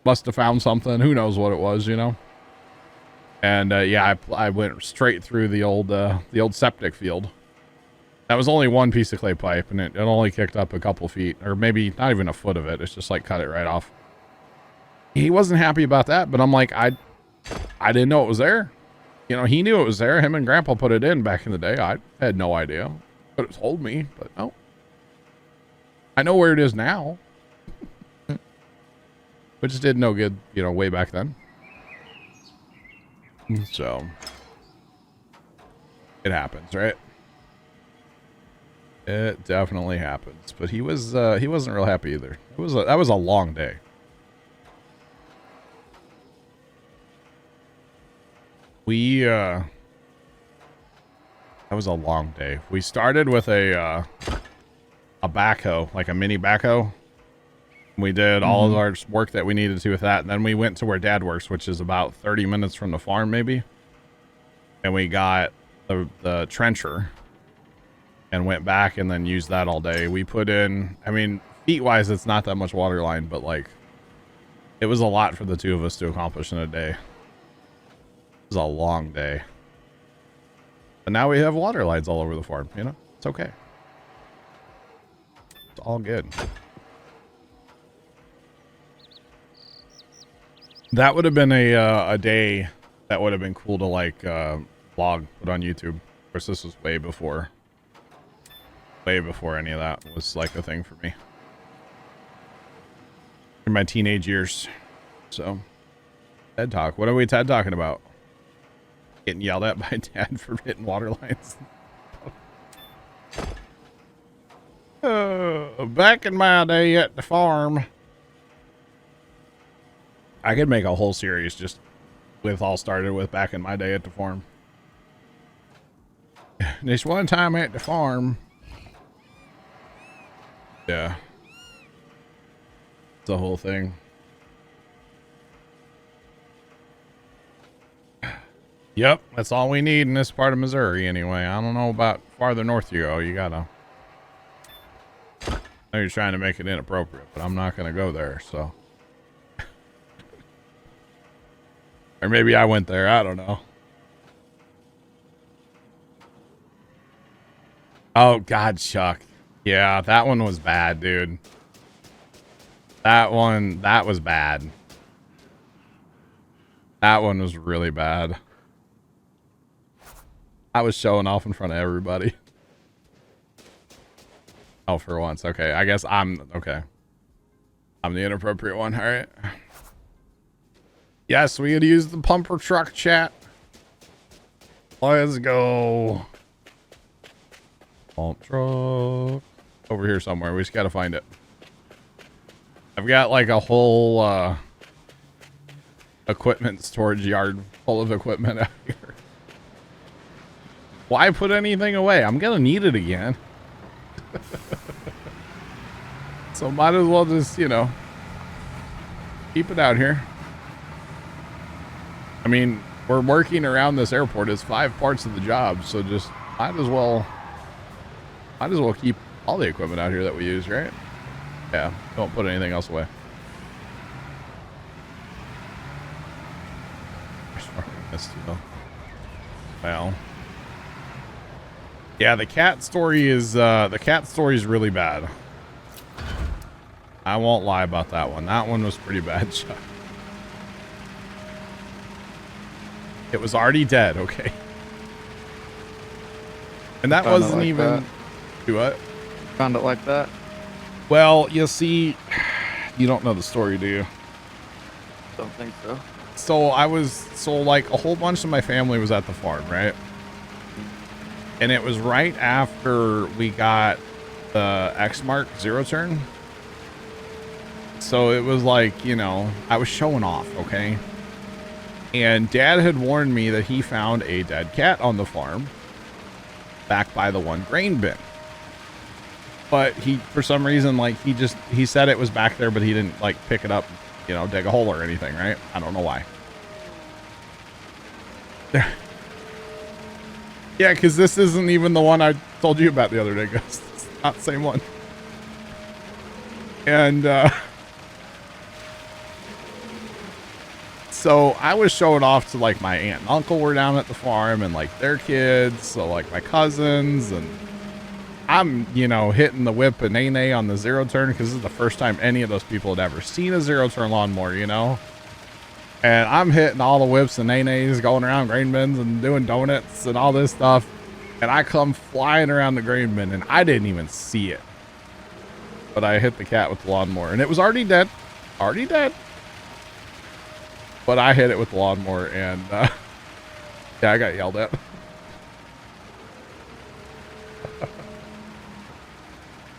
found something. Who knows what it was, you know? And yeah, I went straight through the old septic field. That was only one piece of clay pipe, and it only kicked up a couple feet, or maybe not even a foot of it. It's just like cut it right off. He wasn't happy about that, but I'm like, I didn't know it was there. You know, he knew it was there. Him and Grandpa put it in back in the day. I had no idea. Could have told me, but no. I know where it is now. Which did no good, you know, way back then. So it happens, right? It definitely happens. But he wasn't real happy either. That was a long day. That was a long day. We started with a backhoe, like a mini backhoe. We did all of our work that we needed to with that. And then we went to where Dad works, which is about 30 minutes from the farm, maybe. And we got the trencher and went back and then used that all day. We put in, I mean, feet-wise, it's not that much water line, but, like, it was a lot for the two of us to accomplish in a day. It was a long day. But now we have water lines all over the farm, you know? It's okay. It's all good. That would have been a day that would have been cool to, like, vlog, put on YouTube. Of course, this was way before any of that was, like, a thing for me. In my teenage years. So, TED Talk. What are we TED Talking about? Getting yelled at by Dad for hitting water lines. Back in my day at the farm. I could make a whole series just with all started with back in my day at the farm. This one time at the farm. Yeah. It's the whole thing. Yep, that's all we need in this part of Missouri anyway. I don't know about farther north you go. You gotta... I know you're trying to make it inappropriate, but I'm not gonna go there, so... Or maybe I went there. I don't know. Oh, God, Chuck. Yeah, that one was bad, dude. That was bad. That one was really bad. I was showing off in front of everybody. Oh, for once. Okay, I guess okay. I'm the inappropriate one, all right. Yes, we had used the pumper truck chat. Let's go. Pump truck. Over here somewhere. We just got to find it. I've got like a whole equipment storage yard full of equipment out here. Why put anything away? I'm going to need it again. So might as well just, you know, keep it out here. I mean, we're working around this airport. It's 5 parts of the job, so just might as well keep all the equipment out here that we use, right? Yeah, don't put anything else away. Well, yeah, the cat story is really bad. I won't lie about that one. That one was pretty bad, Chuck. It was already dead, okay. And that wasn't like even... That. Do what? Found it like that? Well, you see, you don't know the story, do you? Don't think so. So like a whole bunch of my family was at the farm, right? And it was right after we got the X Mark zero turn. So it was like, you know, I was showing off, okay? And Dad had warned me that he found a dead cat on the farm back by the one grain bin. But he, for some reason, like he said it was back there, but he didn't like pick it up, you know, dig a hole or anything, right? I don't know why. Yeah, because this isn't even the one I told you about the other day, Ghost. It's not the same one. And, so I was showing off to like my aunt and uncle were down at the farm and like their kids. So like my cousins, and I'm, you know, hitting the whip and nay on the zero turn because this is the first time any of those people had ever seen a zero turn lawnmower, you know? And I'm hitting all the whips and nays, going around grain bins and doing donuts and all this stuff. And I come flying around the grain bin and I didn't even see it. But I hit the cat with the lawnmower and it was already dead. Already dead. But I hit it with the lawnmower and yeah, I got yelled at.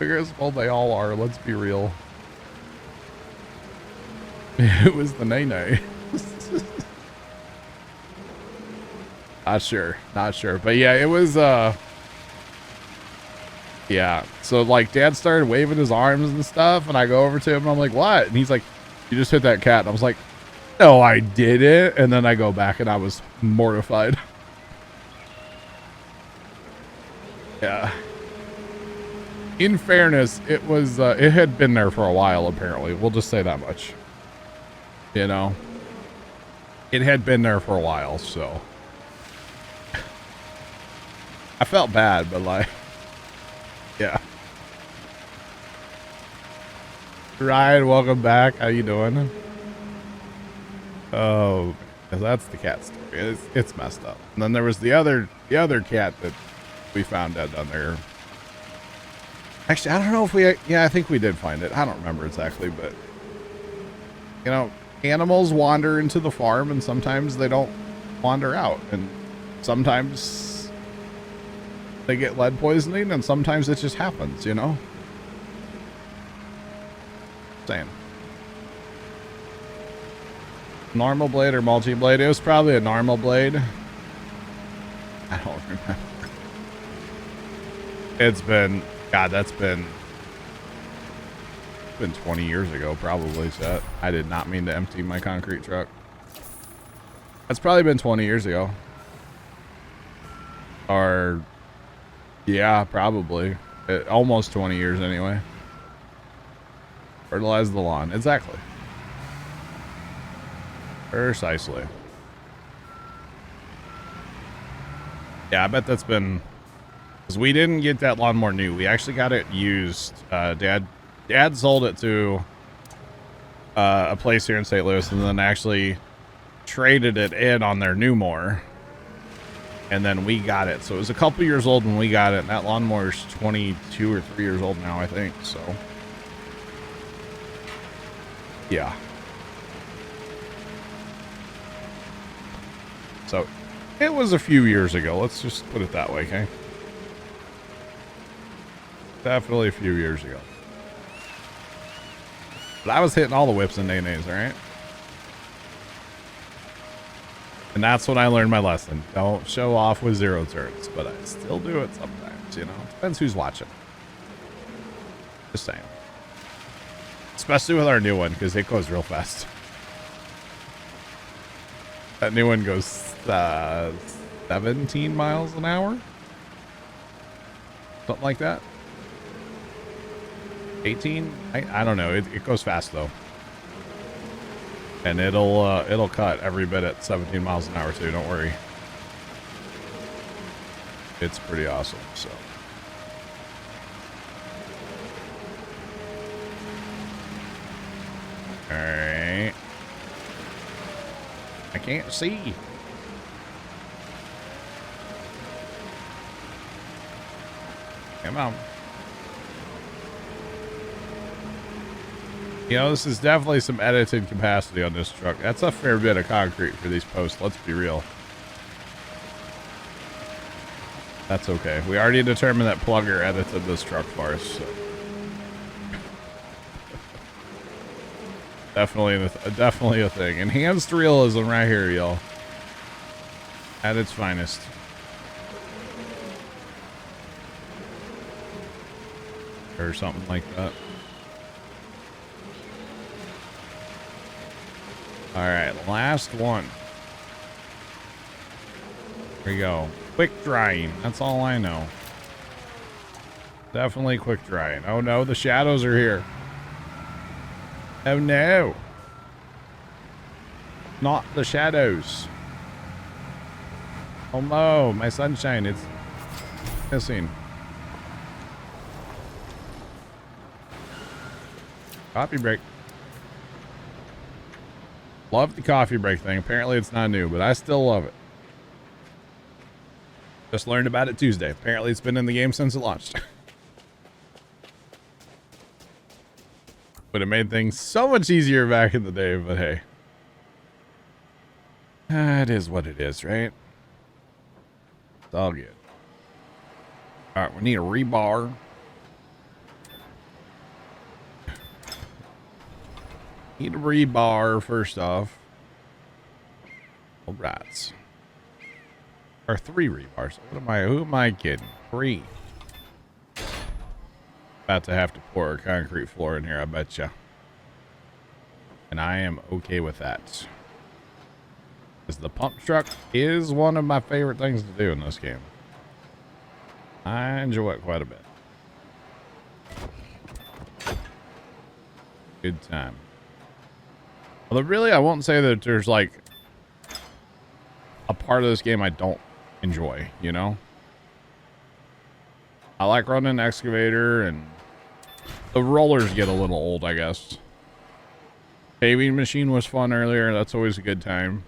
Well, they all are. Let's be real. It was the nay-nay. Not sure. But yeah, it was, yeah. So, like, Dad started waving his arms and stuff, and I go over to him, and I'm like, what? And he's like, you just hit that cat. And I was like, no, I didn't. And then I go back, and I was mortified. Yeah. In fairness, it was, it had been there for a while, apparently. We'll just say that much. You know? It had been there for a while, so. I felt bad, but like, yeah. Ryan, welcome back. How you doing? Oh, that's the cat story. It's messed up. And then there was the other cat that we found dead down there. Actually, I don't know if we, yeah, I think we did find it. I don't remember exactly, but you know, animals wander into the farm and sometimes they don't wander out, and sometimes they get lead poisoning, and sometimes it just happens, you know? Saying. Normal blade or multi-blade? It was probably a normal blade. I don't remember. It's been, God, that's been 20 years ago, probably, Chet. I did not mean to empty my concrete truck. That's probably been 20 years ago. Or, yeah, probably. Almost 20 years anyway. Fertilize the lawn. Exactly. Precisely. Yeah, I bet that's been... Because we didn't get that lawnmower new. We actually got it used. Dad sold it to a place here in St. Louis, and then actually traded it in on their new mower. And then we got it. So it was a couple years old when we got it, and that lawnmower's 22 or 3 years old now, I think. So, yeah. So it was a few years ago. Let's just put it that way, okay? Definitely a few years ago. But I was hitting all the whips and nays, all right? And that's when I learned my lesson. Don't show off with 0 turns, but I still do it sometimes, you know? Depends who's watching. Just saying. Especially with our new one, because it goes real fast. That new one goes 17 miles an hour? Something like that. 18? I don't know. It goes fast, though. And it'll cut every bit at 17 miles an hour, too. Don't worry. It's pretty awesome, so. All right. I can't see. Come on. You know, this is definitely some edited capacity on this truck. That's a fair bit of concrete for these posts. Let's be real. That's okay. We already determined that Plugger edited this truck for us. So. Definitely a thing. Enhanced realism right here, y'all. At its finest. Or something like that. Alright, last one. Here we go. Quick drying. That's all I know. Definitely quick drying. Oh no, the shadows are here. Oh no. Not the shadows. Oh no, my sunshine, it's missing. Coffee break. Love the coffee break thing. Apparently it's not new, but I still love it. Just learned about it Tuesday. Apparently it's been in the game since it launched. Would have made things so much easier back in the day, but hey. It is what it is, right? It's all good. Alright, we need a rebar. Need a rebar first off. All right. Or 3 rebars. Who am I kidding? 3. About to have to pour a concrete floor in here, I betcha. And I am okay with that. Because the pump truck is one of my favorite things to do in this game. I enjoy it quite a bit. Good time. Although really, I won't say that there's like a part of this game I don't enjoy, you know? I like running an excavator, and the rollers get a little old, I guess. Paving machine was fun earlier. That's always a good time.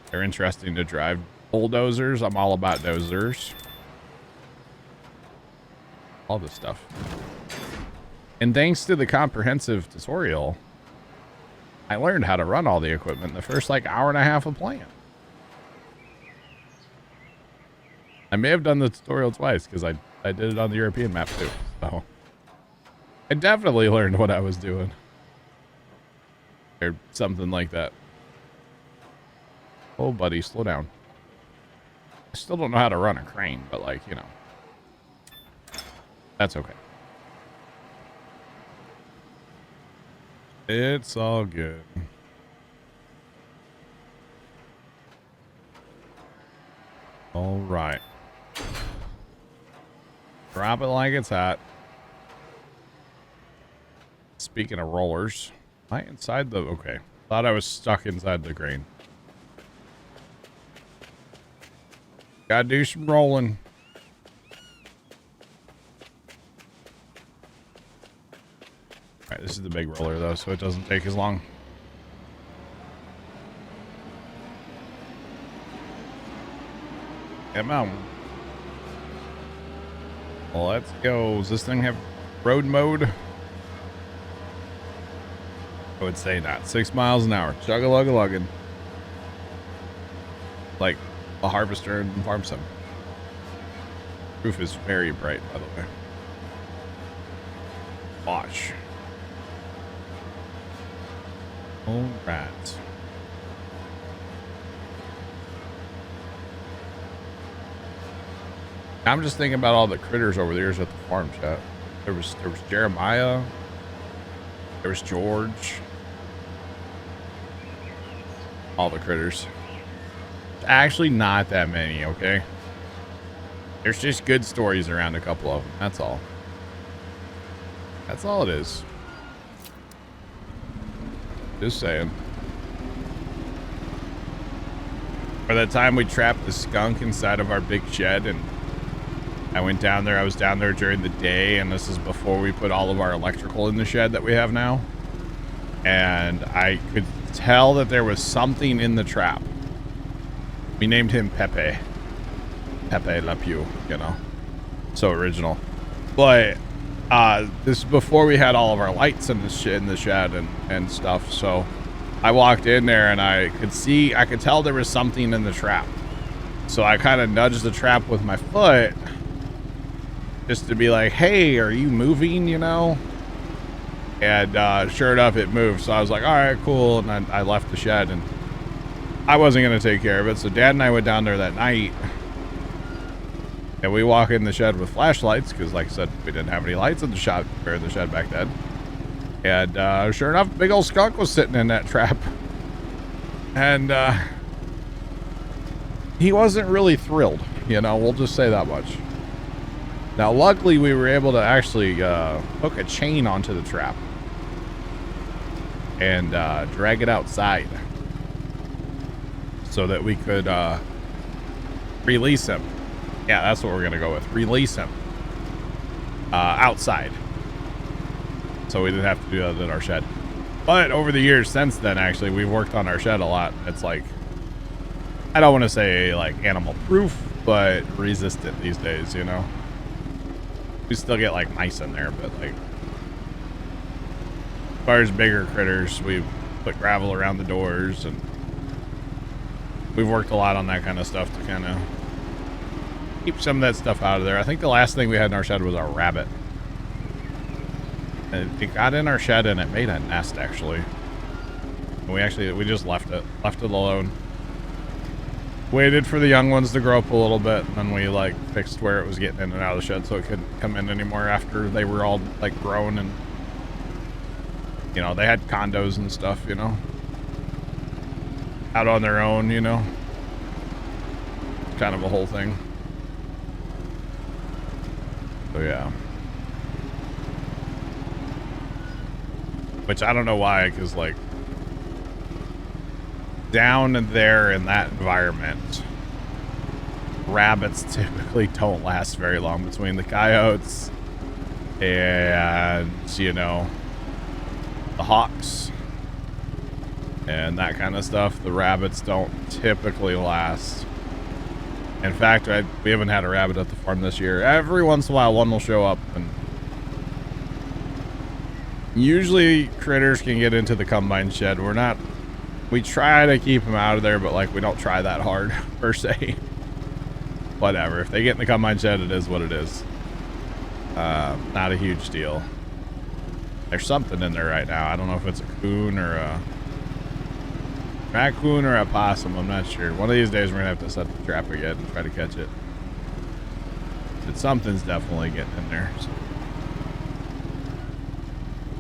They're interesting to drive. Bulldozers, I'm all about dozers. All this stuff. And thanks to the comprehensive tutorial, I learned how to run all the equipment in the first like hour and a half of playing. I may have done the tutorial twice because I did it on the European map too. So I definitely learned what I was doing. Or something like that. Oh, buddy, slow down. I still don't know how to run a crane, but like, you know. That's okay. It's all good. All right. Drop it like it's hot. Speaking of rollers, am I inside the... Okay. Thought I was stuck inside the crane. Gotta do some rolling. Alright, this is the big roller though, so it doesn't take as long. Come on. Well, let's go. Does this thing have road mode? I would say not. 6 miles an hour. Chug-a-lug-a-luggin'. Like a harvester in Farm Sim. Roof is very bright, by the way. Watch. All right. I'm just thinking about all the critters over there at the farm, chat. There was Jeremiah. There was George. All the critters. Actually, not that many, okay? There's just good stories around a couple of them. That's all. That's all it is. Just saying. By the time we trapped the skunk inside of our big shed, and I went down there, I was down there during the day, and this is before we put all of our electrical in the shed that we have now. And I could tell that there was something in the trap. We named him Pepe. Pepe Le Pew, you know. So original. But this is before we had all of our lights in the shed and stuff. So I walked in there and I could tell there was something in the trap. So I kind of nudged the trap with my foot just to be like, hey, are you moving, you know? And sure enough, it moved. So I was like, all right, cool. And I left the shed, and I wasn't going to take care of it. So Dad and I went down there that night, and we walk in the shed with flashlights because, like I said, we didn't have any lights in the shed back then. And sure enough, big old skunk was sitting in that trap. And he wasn't really thrilled, you know, we'll just say that much. Now, luckily, we were able to actually hook a chain onto the trap and drag it outside so that we could release him. Yeah, that's what we're going to go with. Release him outside. So we didn't have to do that in our shed. But over the years since then, actually, we've worked on our shed a lot. It's like, I don't want to say like animal proof, but resistant these days, you know? We still get like mice in there, but like as far as bigger critters, we've put gravel around the doors, and we've worked a lot on that kind of stuff to kind of keep some of that stuff out of there. I think the last thing we had in our shed was our rabbit. It got in our shed and it made a nest actually. And we just left it alone. Waited for the young ones to grow up a little bit, and then we like fixed where it was getting in and out of the shed so it couldn't come in anymore after they were all like grown and, you know, they had condos and stuff, you know, out on their own, you know, kind of a whole thing. So yeah. Which I don't know why, because like down there in that environment, rabbits typically don't last very long between the coyotes and, you know, the hawks and that kind of stuff. The rabbits don't typically last. In fact, we haven't had a rabbit at the farm this year. Every once in a while one will show up, and usually critters can get into the combine shed. We try to keep them out of there, but like we don't try that hard per se. Whatever, if they get in the combine shed, it is what it is. Not a huge deal. There's something in there right now. I don't know if it's a coon or a raccoon or a possum. I'm not sure. One of these days we're gonna have to set the trap again and try to catch it. But something's definitely getting in there. So.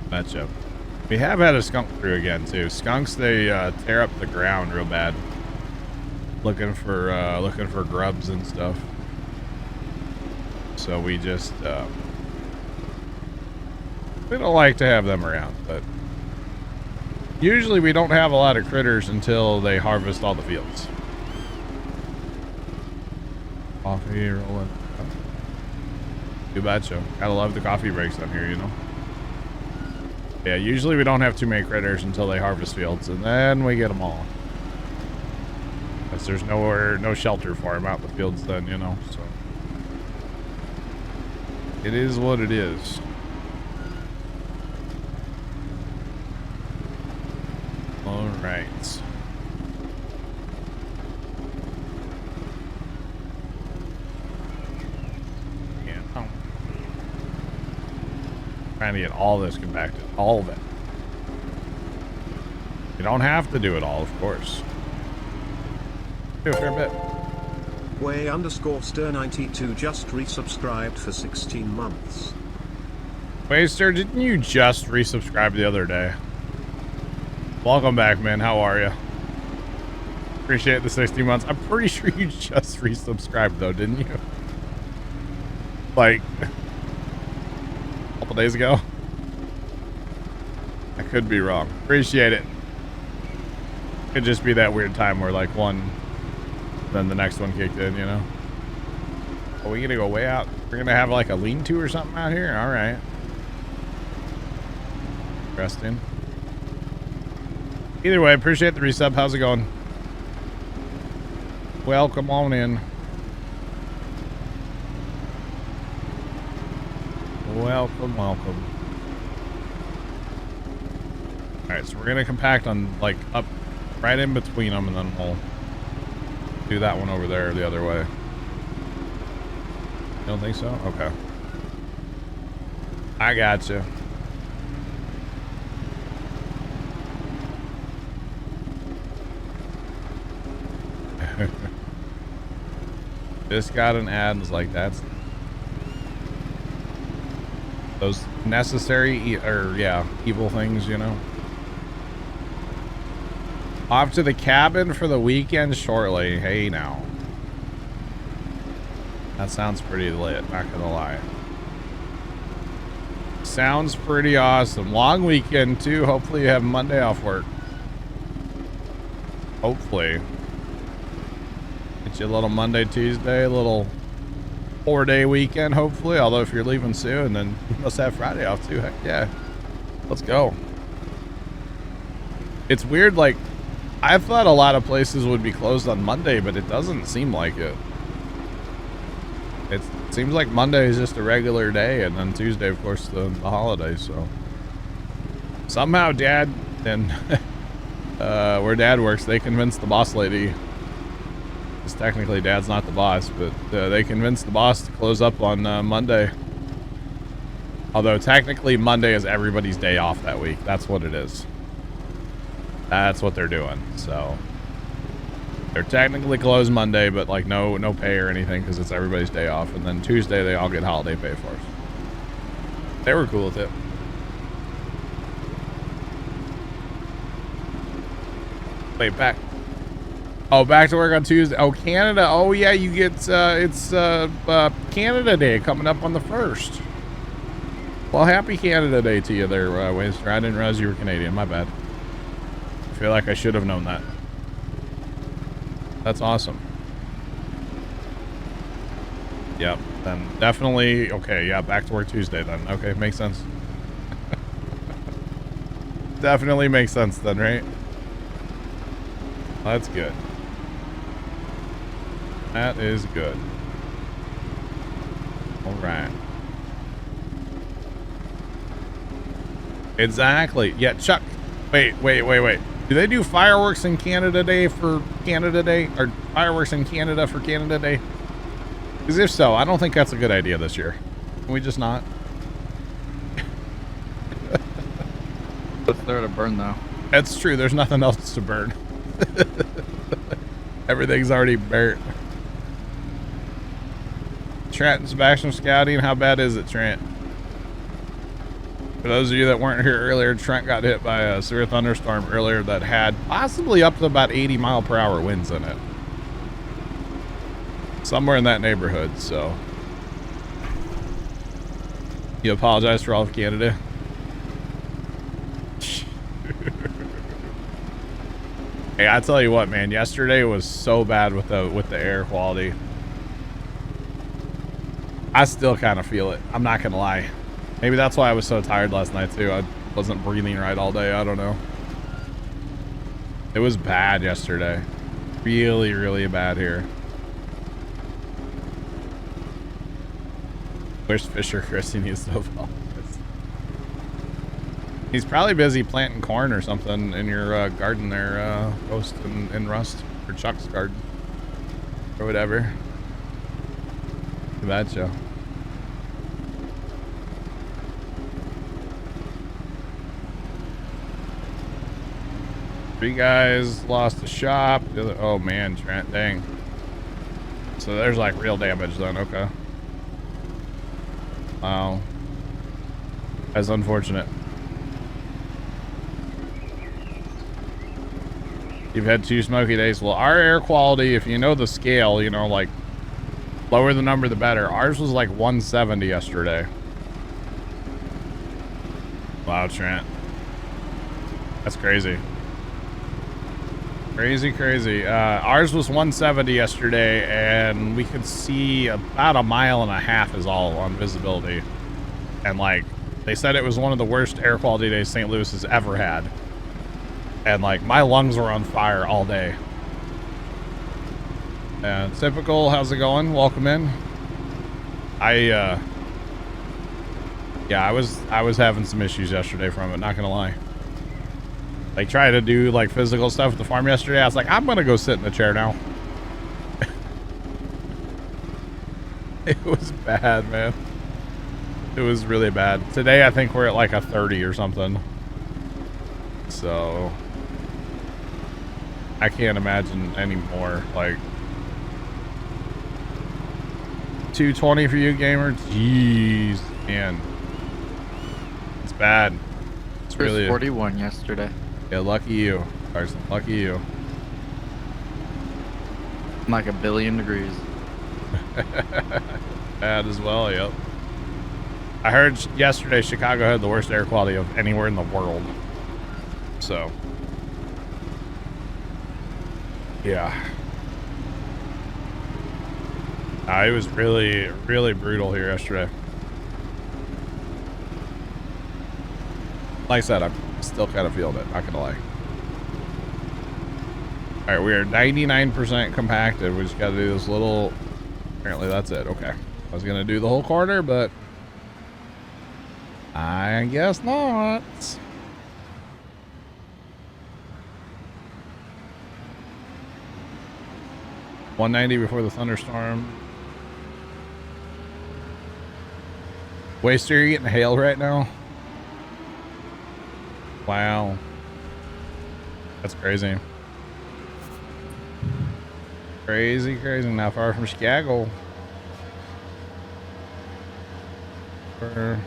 Matchup. We have had a skunk through again too. Skunks, they tear up the ground real bad, looking for grubs and stuff. So we just we don't like to have them around, but usually we don't have a lot of critters until they harvest all the fields. Coffee rolling. Too bad, show. Gotta love the coffee breaks on here, you know. Yeah, usually we don't have too many critters until they harvest fields, and then we get them all. Because there's no shelter for them out in the fields then, you know, so. It is what it is. All right. Yeah. Trying to get all this compacted. All of it. You don't have to do it all, of course. Do a fair bit. Way_Stir92 just resubscribed for 16 months. Waster, didn't you just resubscribe the other day? Welcome back, man. How are you? Appreciate the 16 months. I'm pretty sure you just resubscribed, though, didn't you? Like, a couple days ago? I could be wrong. Appreciate it. Could just be that weird time where, like, one, then the next one kicked in, you know? Are we gonna go way out? We're gonna have, like, a lean-to or something out here? All right. Interesting. Either way, appreciate the resub. How's it going? Welcome on in. Welcome. All right, so we're gonna compact on like up right in between them, and then we'll do that one over there the other way. You don't think so? Okay. I gotcha. Just got an ad and was like, that's those necessary evil things, you know. Off to the cabin for the weekend shortly. Hey now, that sounds pretty lit, not gonna lie. Sounds pretty awesome. Long weekend too. Hopefully you have Monday off work. Hopefully. Get you a little Monday, Tuesday, a little 4-day weekend, hopefully. Although if you're leaving soon, then you must have Friday off too. Heck yeah. Let's go. It's weird, like, I thought a lot of places would be closed on Monday, but it doesn't seem like it. It seems like Monday is just a regular day, and then Tuesday, of course, the holiday, so. Somehow Dad and where Dad works, they convinced the boss lady, because technically Dad's not the boss, but they convinced the boss to close up on Monday. Although technically Monday is everybody's day off that week. That's what it is. That's what they're doing. So they're technically closed Monday, but like no pay or anything because it's everybody's day off. And then Tuesday they all get holiday pay for us. They were cool with it. Wait, back. Oh, back to work on Tuesday. Oh, Canada. Oh, yeah, you get, it's Canada Day coming up on the 1st. Well, happy Canada Day to you there, Waster. I didn't realize you were Canadian. My bad. I feel like I should have known that. That's awesome. Yep, then definitely, okay, yeah, back to work Tuesday then. Okay, makes sense. Definitely makes sense then, right? That's good. That is good. All right. Exactly. Yeah, Chuck. Wait. Do they do fireworks in Canada Day for Canada Day? Or fireworks in Canada for Canada Day? Because if so, I don't think that's a good idea this year. Can we just not? What's there to burn, though? That's true. There's nothing else to burn. Everything's already burnt. Trent and Sebastian scouting. How bad is it, Trent? For those of you that weren't here earlier, Trent got hit by a severe thunderstorm earlier that had possibly up to about 80 mile per hour winds in it. Somewhere in that neighborhood, so. You apologize for all of Canada? Hey, I tell you what, man, yesterday was so bad with the air quality. I still kind of feel it. I'm not gonna lie. Maybe that's why I was so tired last night too. I wasn't breathing right all day. I don't know. It was bad yesterday. Really, really bad here. Where's Fisher Chris? He needs to apologize. He's probably busy planting corn or something in your garden there, Ghost and Rust, or Chuck's garden, or whatever. Too bad, Joe. Three guys lost the shop. The other, oh man, Trent, dang. So there's like real damage then, okay. Wow. That's unfortunate. You've had 2 smoky days. Well, our air quality, if you know the scale, you know, like, lower the number, the better. Ours was like 170 yesterday. Wow, Trent. That's crazy. Crazy. Ours was 170 yesterday, and we could see about 1.5 miles is all on visibility. And, like, they said it was one of the worst air quality days St. Louis has ever had. And like my lungs were on fire all day. And typical, how's it going? Welcome in. Yeah, I was having some issues yesterday from it, not gonna lie. Like tried to do like physical stuff at the farm yesterday. I was like, I'm gonna go sit in the chair now. It was bad, man. It was really bad. Today I think we're at like a 30 or something. So I can't imagine anymore. Like 220 for you, gamer. Jeez, man, it's bad. It's really 41 yesterday. Yeah, lucky you, Carson. Lucky you. Like 1 billion degrees. Bad as well. Yep. I heard yesterday Chicago had the worst air quality of anywhere in the world. So. Yeah. It was really, really brutal here yesterday. Like I said, I'm still kind of feeling it, not gonna lie. Alright, we are 99% compacted. We just gotta do this little... Apparently that's it, okay. I was gonna do the whole corner, but... I guess not. 190 before the thunderstorm. Waster, you're getting hailed right now? Wow. That's crazy. Crazy, crazy. Not far from Chicago. Right.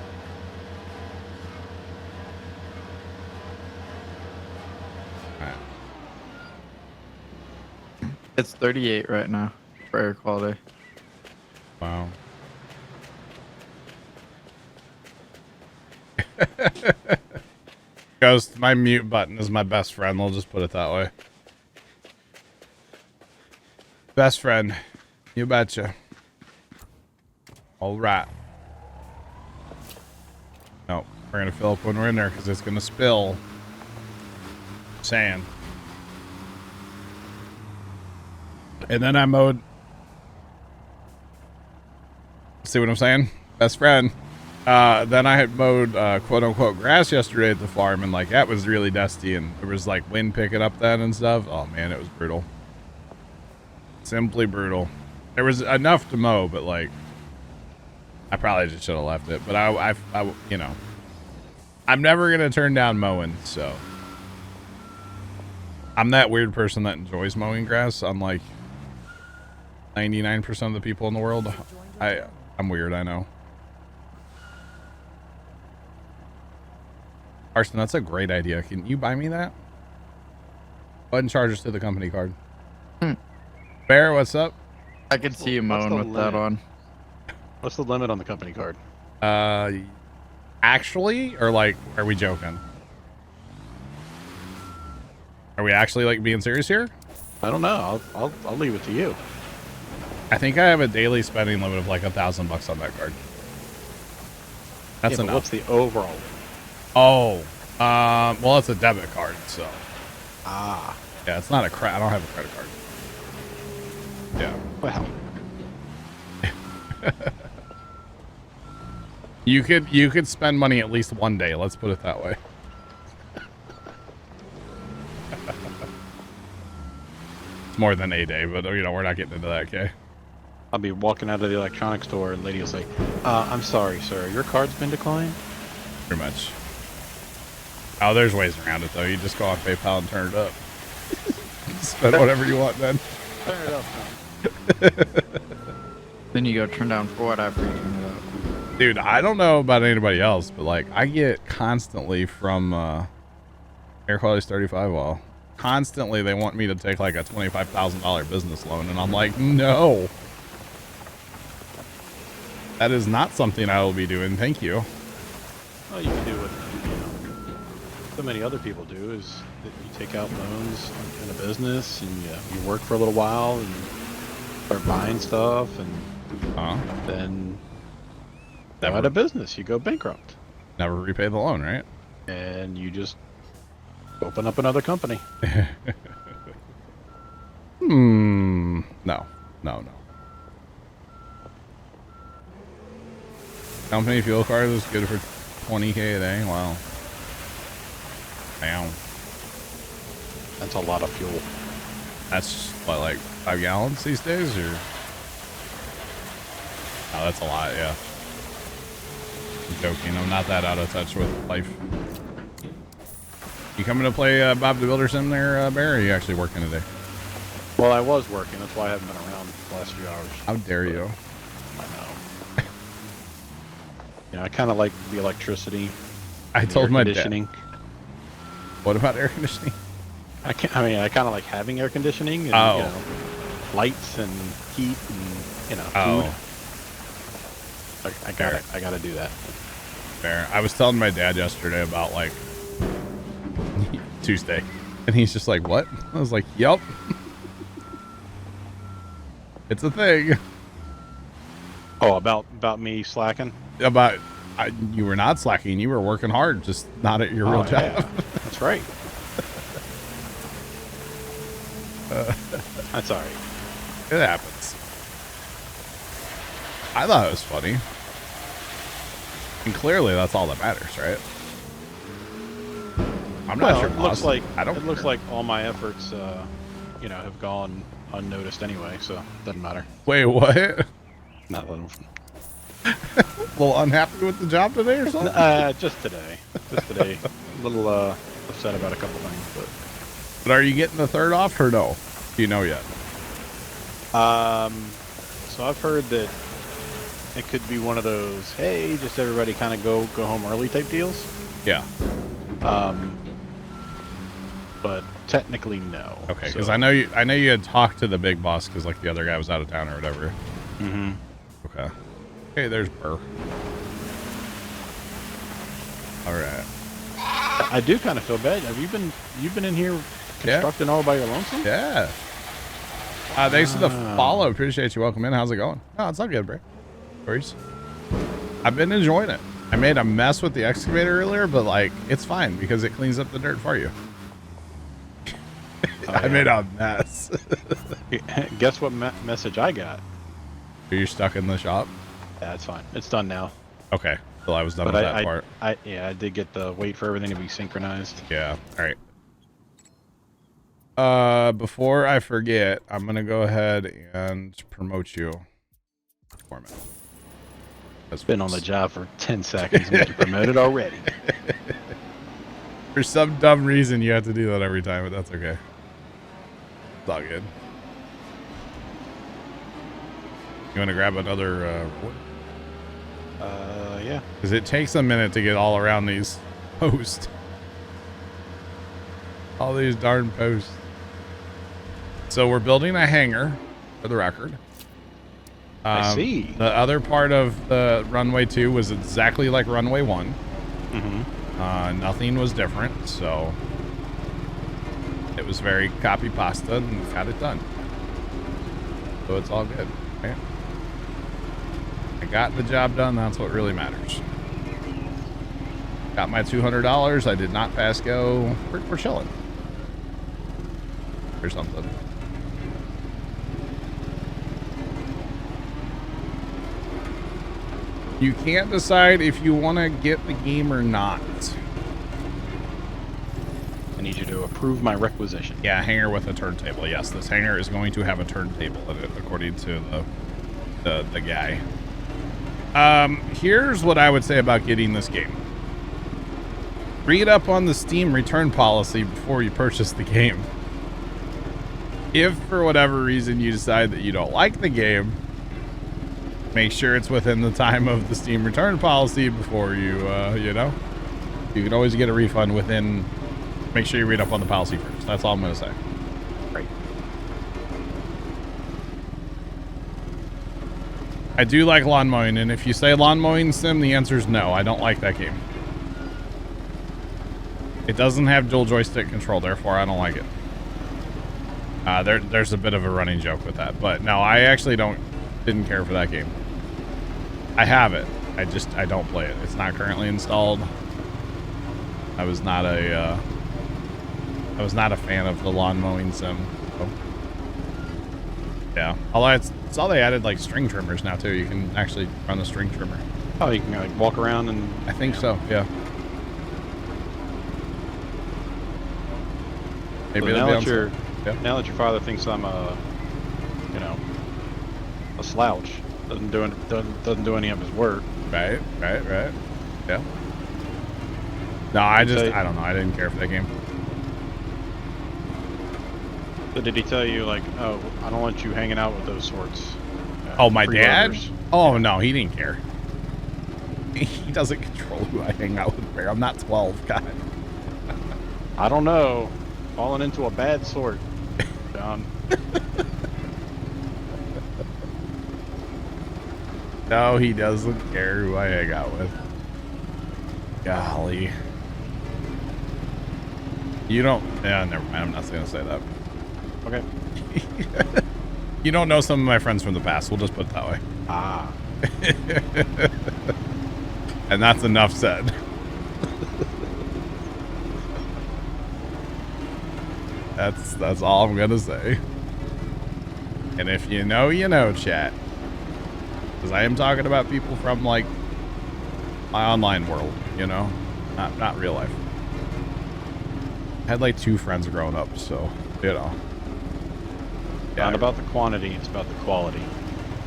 It's 38 right now for air quality. Wow. Ghost, my mute button is my best friend. We'll just put it that way. Best friend. You betcha. All right. No, we're going to fill up when we're in there because it's going to spill sand. And then I mowed. See what I'm saying? Best friend. Then I had mowed quote unquote grass yesterday at the farm, and like that was really dusty, and there was like wind picking up then and stuff. Oh man, it was brutal. Simply brutal. There was enough to mow, but like I probably just should have left it. But I you know, I'm never gonna turn down mowing, so I'm that weird person that enjoys mowing grass. Unlike 99% of the people in the world, I'm weird. I know. Arson, that's a great idea. Can you buy me that? Go ahead and charge us to the company card. Bear, what's up? I can see you mowing with that on. What's the limit on the company card? Actually, or like, are we joking? Are we actually like being serious here? I don't know. I'll leave it to you. I think I have a daily spending limit of like $1,000 on that card. That's yeah, enough. What's the overall? Oh, well, it's a debit card, so. Ah. Yeah, it's not a I don't have a credit card. Yeah. Well. You could spend money at least one day. Let's put it that way. It's more than a day, but you know we're not getting into that, okay? I'll be walking out of the electronics store, and the lady will say, "I'm sorry, sir. Your card's been declined." Pretty much. Oh, there's ways around it though. You just go on PayPal and turn it up. Spend whatever you want, then. Turn it up. Huh? Then you go turn down for whatever you turn it up. Dude, I don't know about anybody else, but like I get constantly from Air Quality's 35 Wall. Constantly they want me to take like a $25,000 business loan, and I'm like, no. That is not something I will be doing. Thank you. Well, you can do what so many other people do is that you take out loans in a business and you work for a little while and start buying stuff, and then go out of business. You go bankrupt. Never repay the loan, right? And you just open up another company. No. Company fuel card is good for 20K a day. Wow. Damn. That's a lot of fuel. That's what, like 5 gallons these days, or? Oh, that's a lot, yeah. I'm joking. I'm not that out of touch with life. You coming to play Bob the Builder Sim there, Bear, or are you actually working today? Well, I was working. That's why I haven't been around the last few hours. How dare you? I know. Yeah, I kind of like the electricity. I told my dad. Conditioning. What about air conditioning? I kind of like having air conditioning and you know, lights and heat and food. I gotta do that. Fair. I was telling my dad yesterday about like Tuesday, and he's just like, "What?" I was like, "Yep, it's a thing." Oh, about me slacking? You were not slacking. You were working hard, just not at your real job. Yeah. That's right. That's all right. It happens. I thought it was funny. And clearly that's all that matters, right? I'm not sure. It looks like it looks like all my efforts have gone unnoticed anyway, so it doesn't matter. Wait, what? Nothing. A little unhappy with the job today or something? Just today. Just today. A little upset about a couple things, But are you getting the third off or no? Do you know yet? So I've heard that it could be one of those, hey, just everybody kind of go home early type deals. Yeah. But technically no. Okay, because I know you had talked to the big boss because like the other guy was out of town or whatever. Mm-hmm. Okay. Hey, there's Burr. All right. I do kind of feel bad. Have you've been in here constructing all by your lonesome? Yeah. Thanks for the follow. Appreciate you. Welcome in. How's it going? Oh, it's all good, bro. Worries. I've been enjoying it. I made a mess with the excavator earlier, but like it's fine because it cleans up the dirt for you. I made a mess. Guess what message I got? Are you stuck in the shop? Yeah, it's fine. It's done now. Okay. Well, I was done with that part. I did get the wait for everything to be synchronized. Yeah. All right. Before I forget, I'm gonna go ahead and promote you. Foreman. It's been on the job for 10 seconds and been promoted already. For some dumb reason, you have to do that every time, but that's okay. It's all good. You want to grab another yeah. Because it takes a minute to get all around these posts. All these darn posts. So we're building a hangar, for the record. I see. The other part of the runway 2 was exactly like runway 1. Mm-hmm. Nothing was different, so it was very copy pasta and got it done. So it's all good, right? I got the job done. That's what really matters. Got my $200. I did not pass go. We're chilling. Or something. You can't decide if you want to get the game or not. I need you to approve my requisition. Yeah, hangar with a turntable. Yes, this hangar is going to have a turntable in it, according to the guy. Here's what I would say about getting this game. Read up on the Steam return policy before you purchase the game. If for whatever reason you decide that you don't like the game, make sure it's within the time of the Steam return policy before you, you know, you can always get a refund within. Make sure you read up on the policy first. That's all I'm going to say. Right. I do like lawn mowing, and if you say lawn mowing sim, the answer is no. I don't like that game. It doesn't have dual joystick control, therefore I don't like it. There's a bit of a running joke with that, but no, I actually didn't care for that game. I have it. I don't play it. It's not currently installed. I was not a fan of the lawn mowing sim. So. Yeah. Although I saw they added like string trimmers now too. You can actually run the string trimmer. Oh, you can like walk around and... I think so, yeah. Maybe so now that your father thinks I'm a slouch, doesn't do any of his work. Right. Yeah. No, I don't know. I didn't care for that game. So did he tell you like, oh, I don't want you hanging out with those sorts? Oh, my dad? Freeloaders? Oh no, he didn't care. He doesn't control who I hang out with, Bear. I'm not 12, God. I don't know. Falling into a bad sort, John. No, he doesn't care who I hang out with. Golly. You don't... Yeah, never mind. I'm not going to say that. Okay. You don't know some of my friends from the past. We'll just put it that way. Ah. And that's enough said. That's all I'm going to say. And if you know, you know, chat. Because I am talking about people from, like, my online world, you know? Not real life. I had, like, 2 friends growing up, so, you know. Yeah. Not about the quantity, it's about the quality.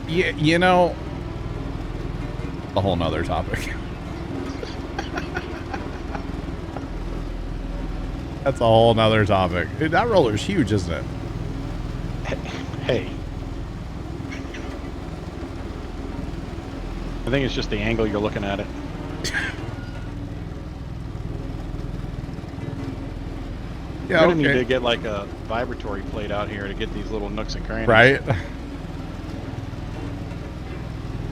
Yeah, you know, A whole nother topic. That's a whole nother topic. Dude, that roller's huge, isn't it? Hey. I think it's just the angle you're looking at it. Yeah, You're gonna okay. need to get like a vibratory plate out here to get these little nooks and crannies. Right?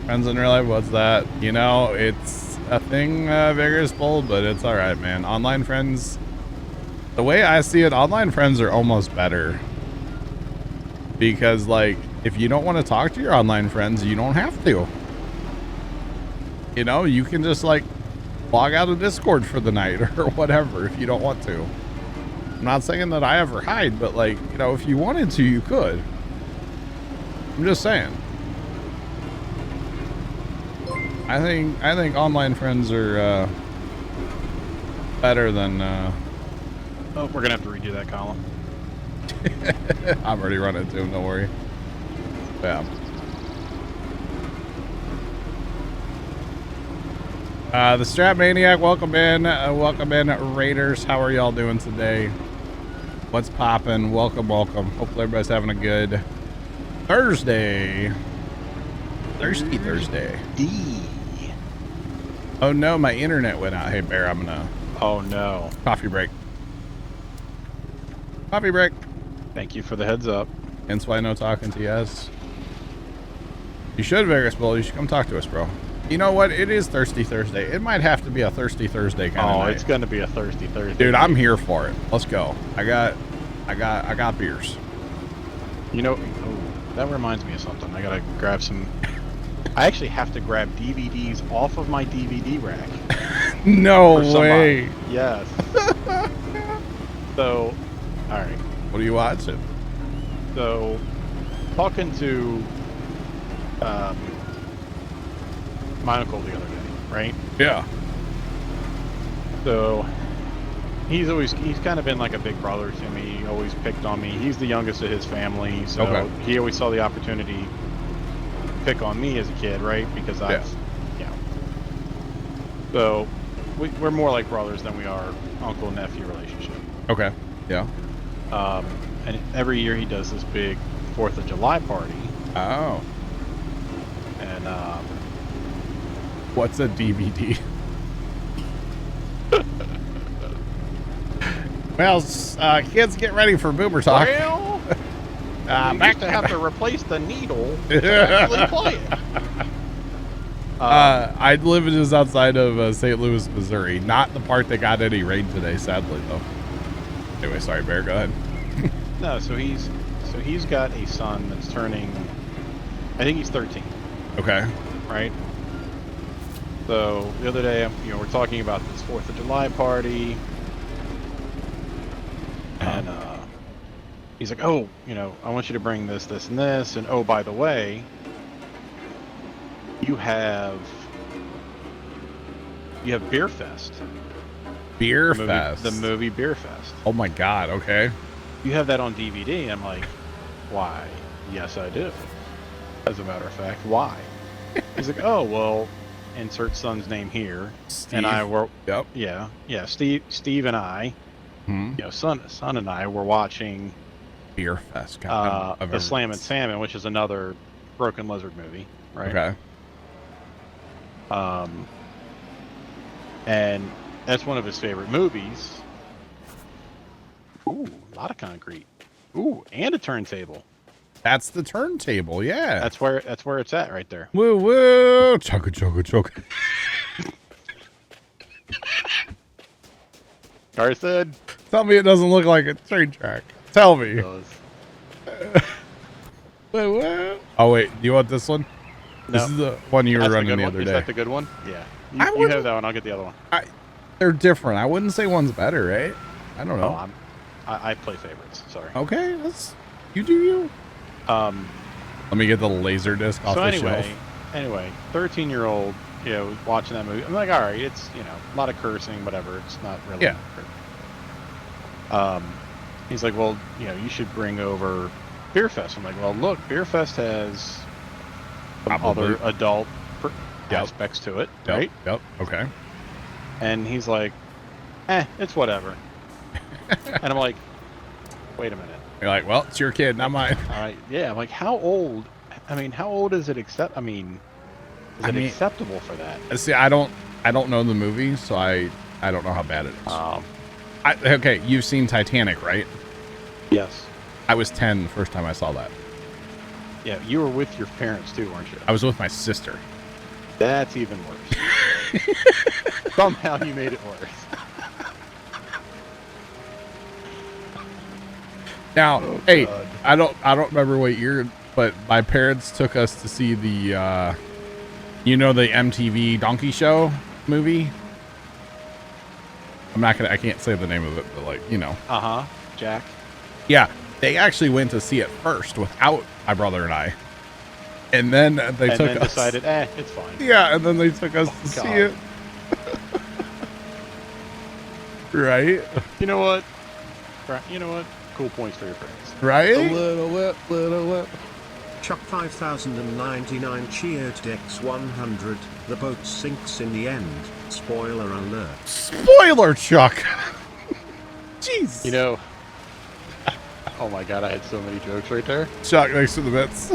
Friends in real life, what's that? You know, it's a thing, Vigorous Bull, but it's alright, man. Online friends, the way I see it, online friends are almost better. Because, like, if you don't want to talk to your online friends, you don't have to. You know, you can just, like, log out of Discord for the night or whatever if you don't want to. I'm not saying that I ever hide, but, like, you know, if you wanted to, you could. I'm just saying. I think online friends are better than. Oh, we're gonna have to redo that column. I'm already running to him. Don't worry. Yeah. The Strap Maniac, welcome in. Raiders. How are y'all doing today? What's poppin'? Welcome. Hopefully everybody's having a good Thursday. Thirsty Thursday. Oh no, my internet went out. Hey Bear, I'm gonna. Oh no. Coffee break. Coffee break. Thank you for the heads up. Hence why no talking to yes. You should, Vegas Bull. You should come talk to us, bro. You know what? It is Thirsty Thursday. It might have to be a Thirsty Thursday kind of night. It's gonna be a Thirsty Thursday. Dude, I'm here for it. Let's go. I got beers. You know, that reminds me of something. I gotta grab some. I actually have to grab DVDs off of my DVD rack. No way. Yes. So, all right. What are you watching? So, talking to my uncle the other day, right? Yeah. So, he's kind of been like a big brother to me. He always picked on me. He's the youngest of his family, so Okay. he always saw the opportunity to pick on me as a kid, right? Because so we're more like brothers than we are uncle-nephew relationship. Okay. Yeah. And every year he does this big 4th of July party. Oh. And what's a DVD? Well, kids, get ready for Boomer Talk. Well, you back used to have to replace the needle to actually play it. I live just outside of St. Louis, Missouri. Not the part that got any rain today, sadly, though. Anyway, sorry, Bear. Go ahead. No, so he's got a son that's turning. I think he's 13. Okay. Right. So the other day, we're talking about this 4th of July party, and he's like, "Oh, I want you to bring this, this, and this, and oh, by the way, you have Beer Fest." Beer the movie, Fest. The movie Beer Fest. Oh my God. Okay. You have that on DVD. I'm like, why? Yes, I do. As a matter of fact, why? He's like, oh, well, insert son's name here. Steve. And I were, Yep. yeah, Steve and I, son and I were watching Beer Fest. God, the Slam and Salmon, which is another Broken Lizard movie, right? Okay. And that's one of his favorite movies. Ooh, a lot of concrete. Ooh, and a turntable. That's the turntable. Yeah. That's where it's at right there. Woo woo. Choke. Carson. Tell me it doesn't look like a train track. Tell me. It does. Woo woo. Oh wait, do you want this one? No. This is the one you were That's running the one? other Is day. that the good one? Yeah. I You wouldn't- have that one. I'll get the other one. They're different. I wouldn't say one's better, right? I don't know. Oh, I play favorites. Sorry. Okay, you do you. Let me get the laser disc off the shelf. Anyway, 13-year-old, watching that movie. I'm like, all right, it's a lot of cursing, whatever. It's not really. Yeah. He's like, well, you should bring over Beer Fest. I'm like, well, look, Beer Fest has some Probably. other adult aspects to it, Yep. right? Yep. Okay. And he's like, it's whatever. And I'm like, wait a minute. You're like, well, it's your kid, not mine. All right, yeah. I'm like, how old? I mean, how old is it? Is it acceptable for that? See, I don't know the movie, so I don't know how bad it is. Okay, you've seen Titanic, right? Yes. I was 10 the first time I saw that. Yeah, you were with your parents too, weren't you? I was with my sister. That's even worse. Somehow you made it worse. Now, Oh, hey, God. I don't remember what year, but my parents took us to see the the MTV Donkey Show movie. I can't say the name of it, but Jack. Yeah, they actually went to see it first without my brother and I. And then they decided, it's fine. Yeah, and then they took us to see it. Right? You know what? Cool points for your friends. Right? A little whip. Chuck 5099 cheered Dex 100. The boat sinks in the end. Spoiler alert. Spoiler, Chuck. Jeez. Oh my God, I had so many jokes right there. Chuck, thanks for the bits.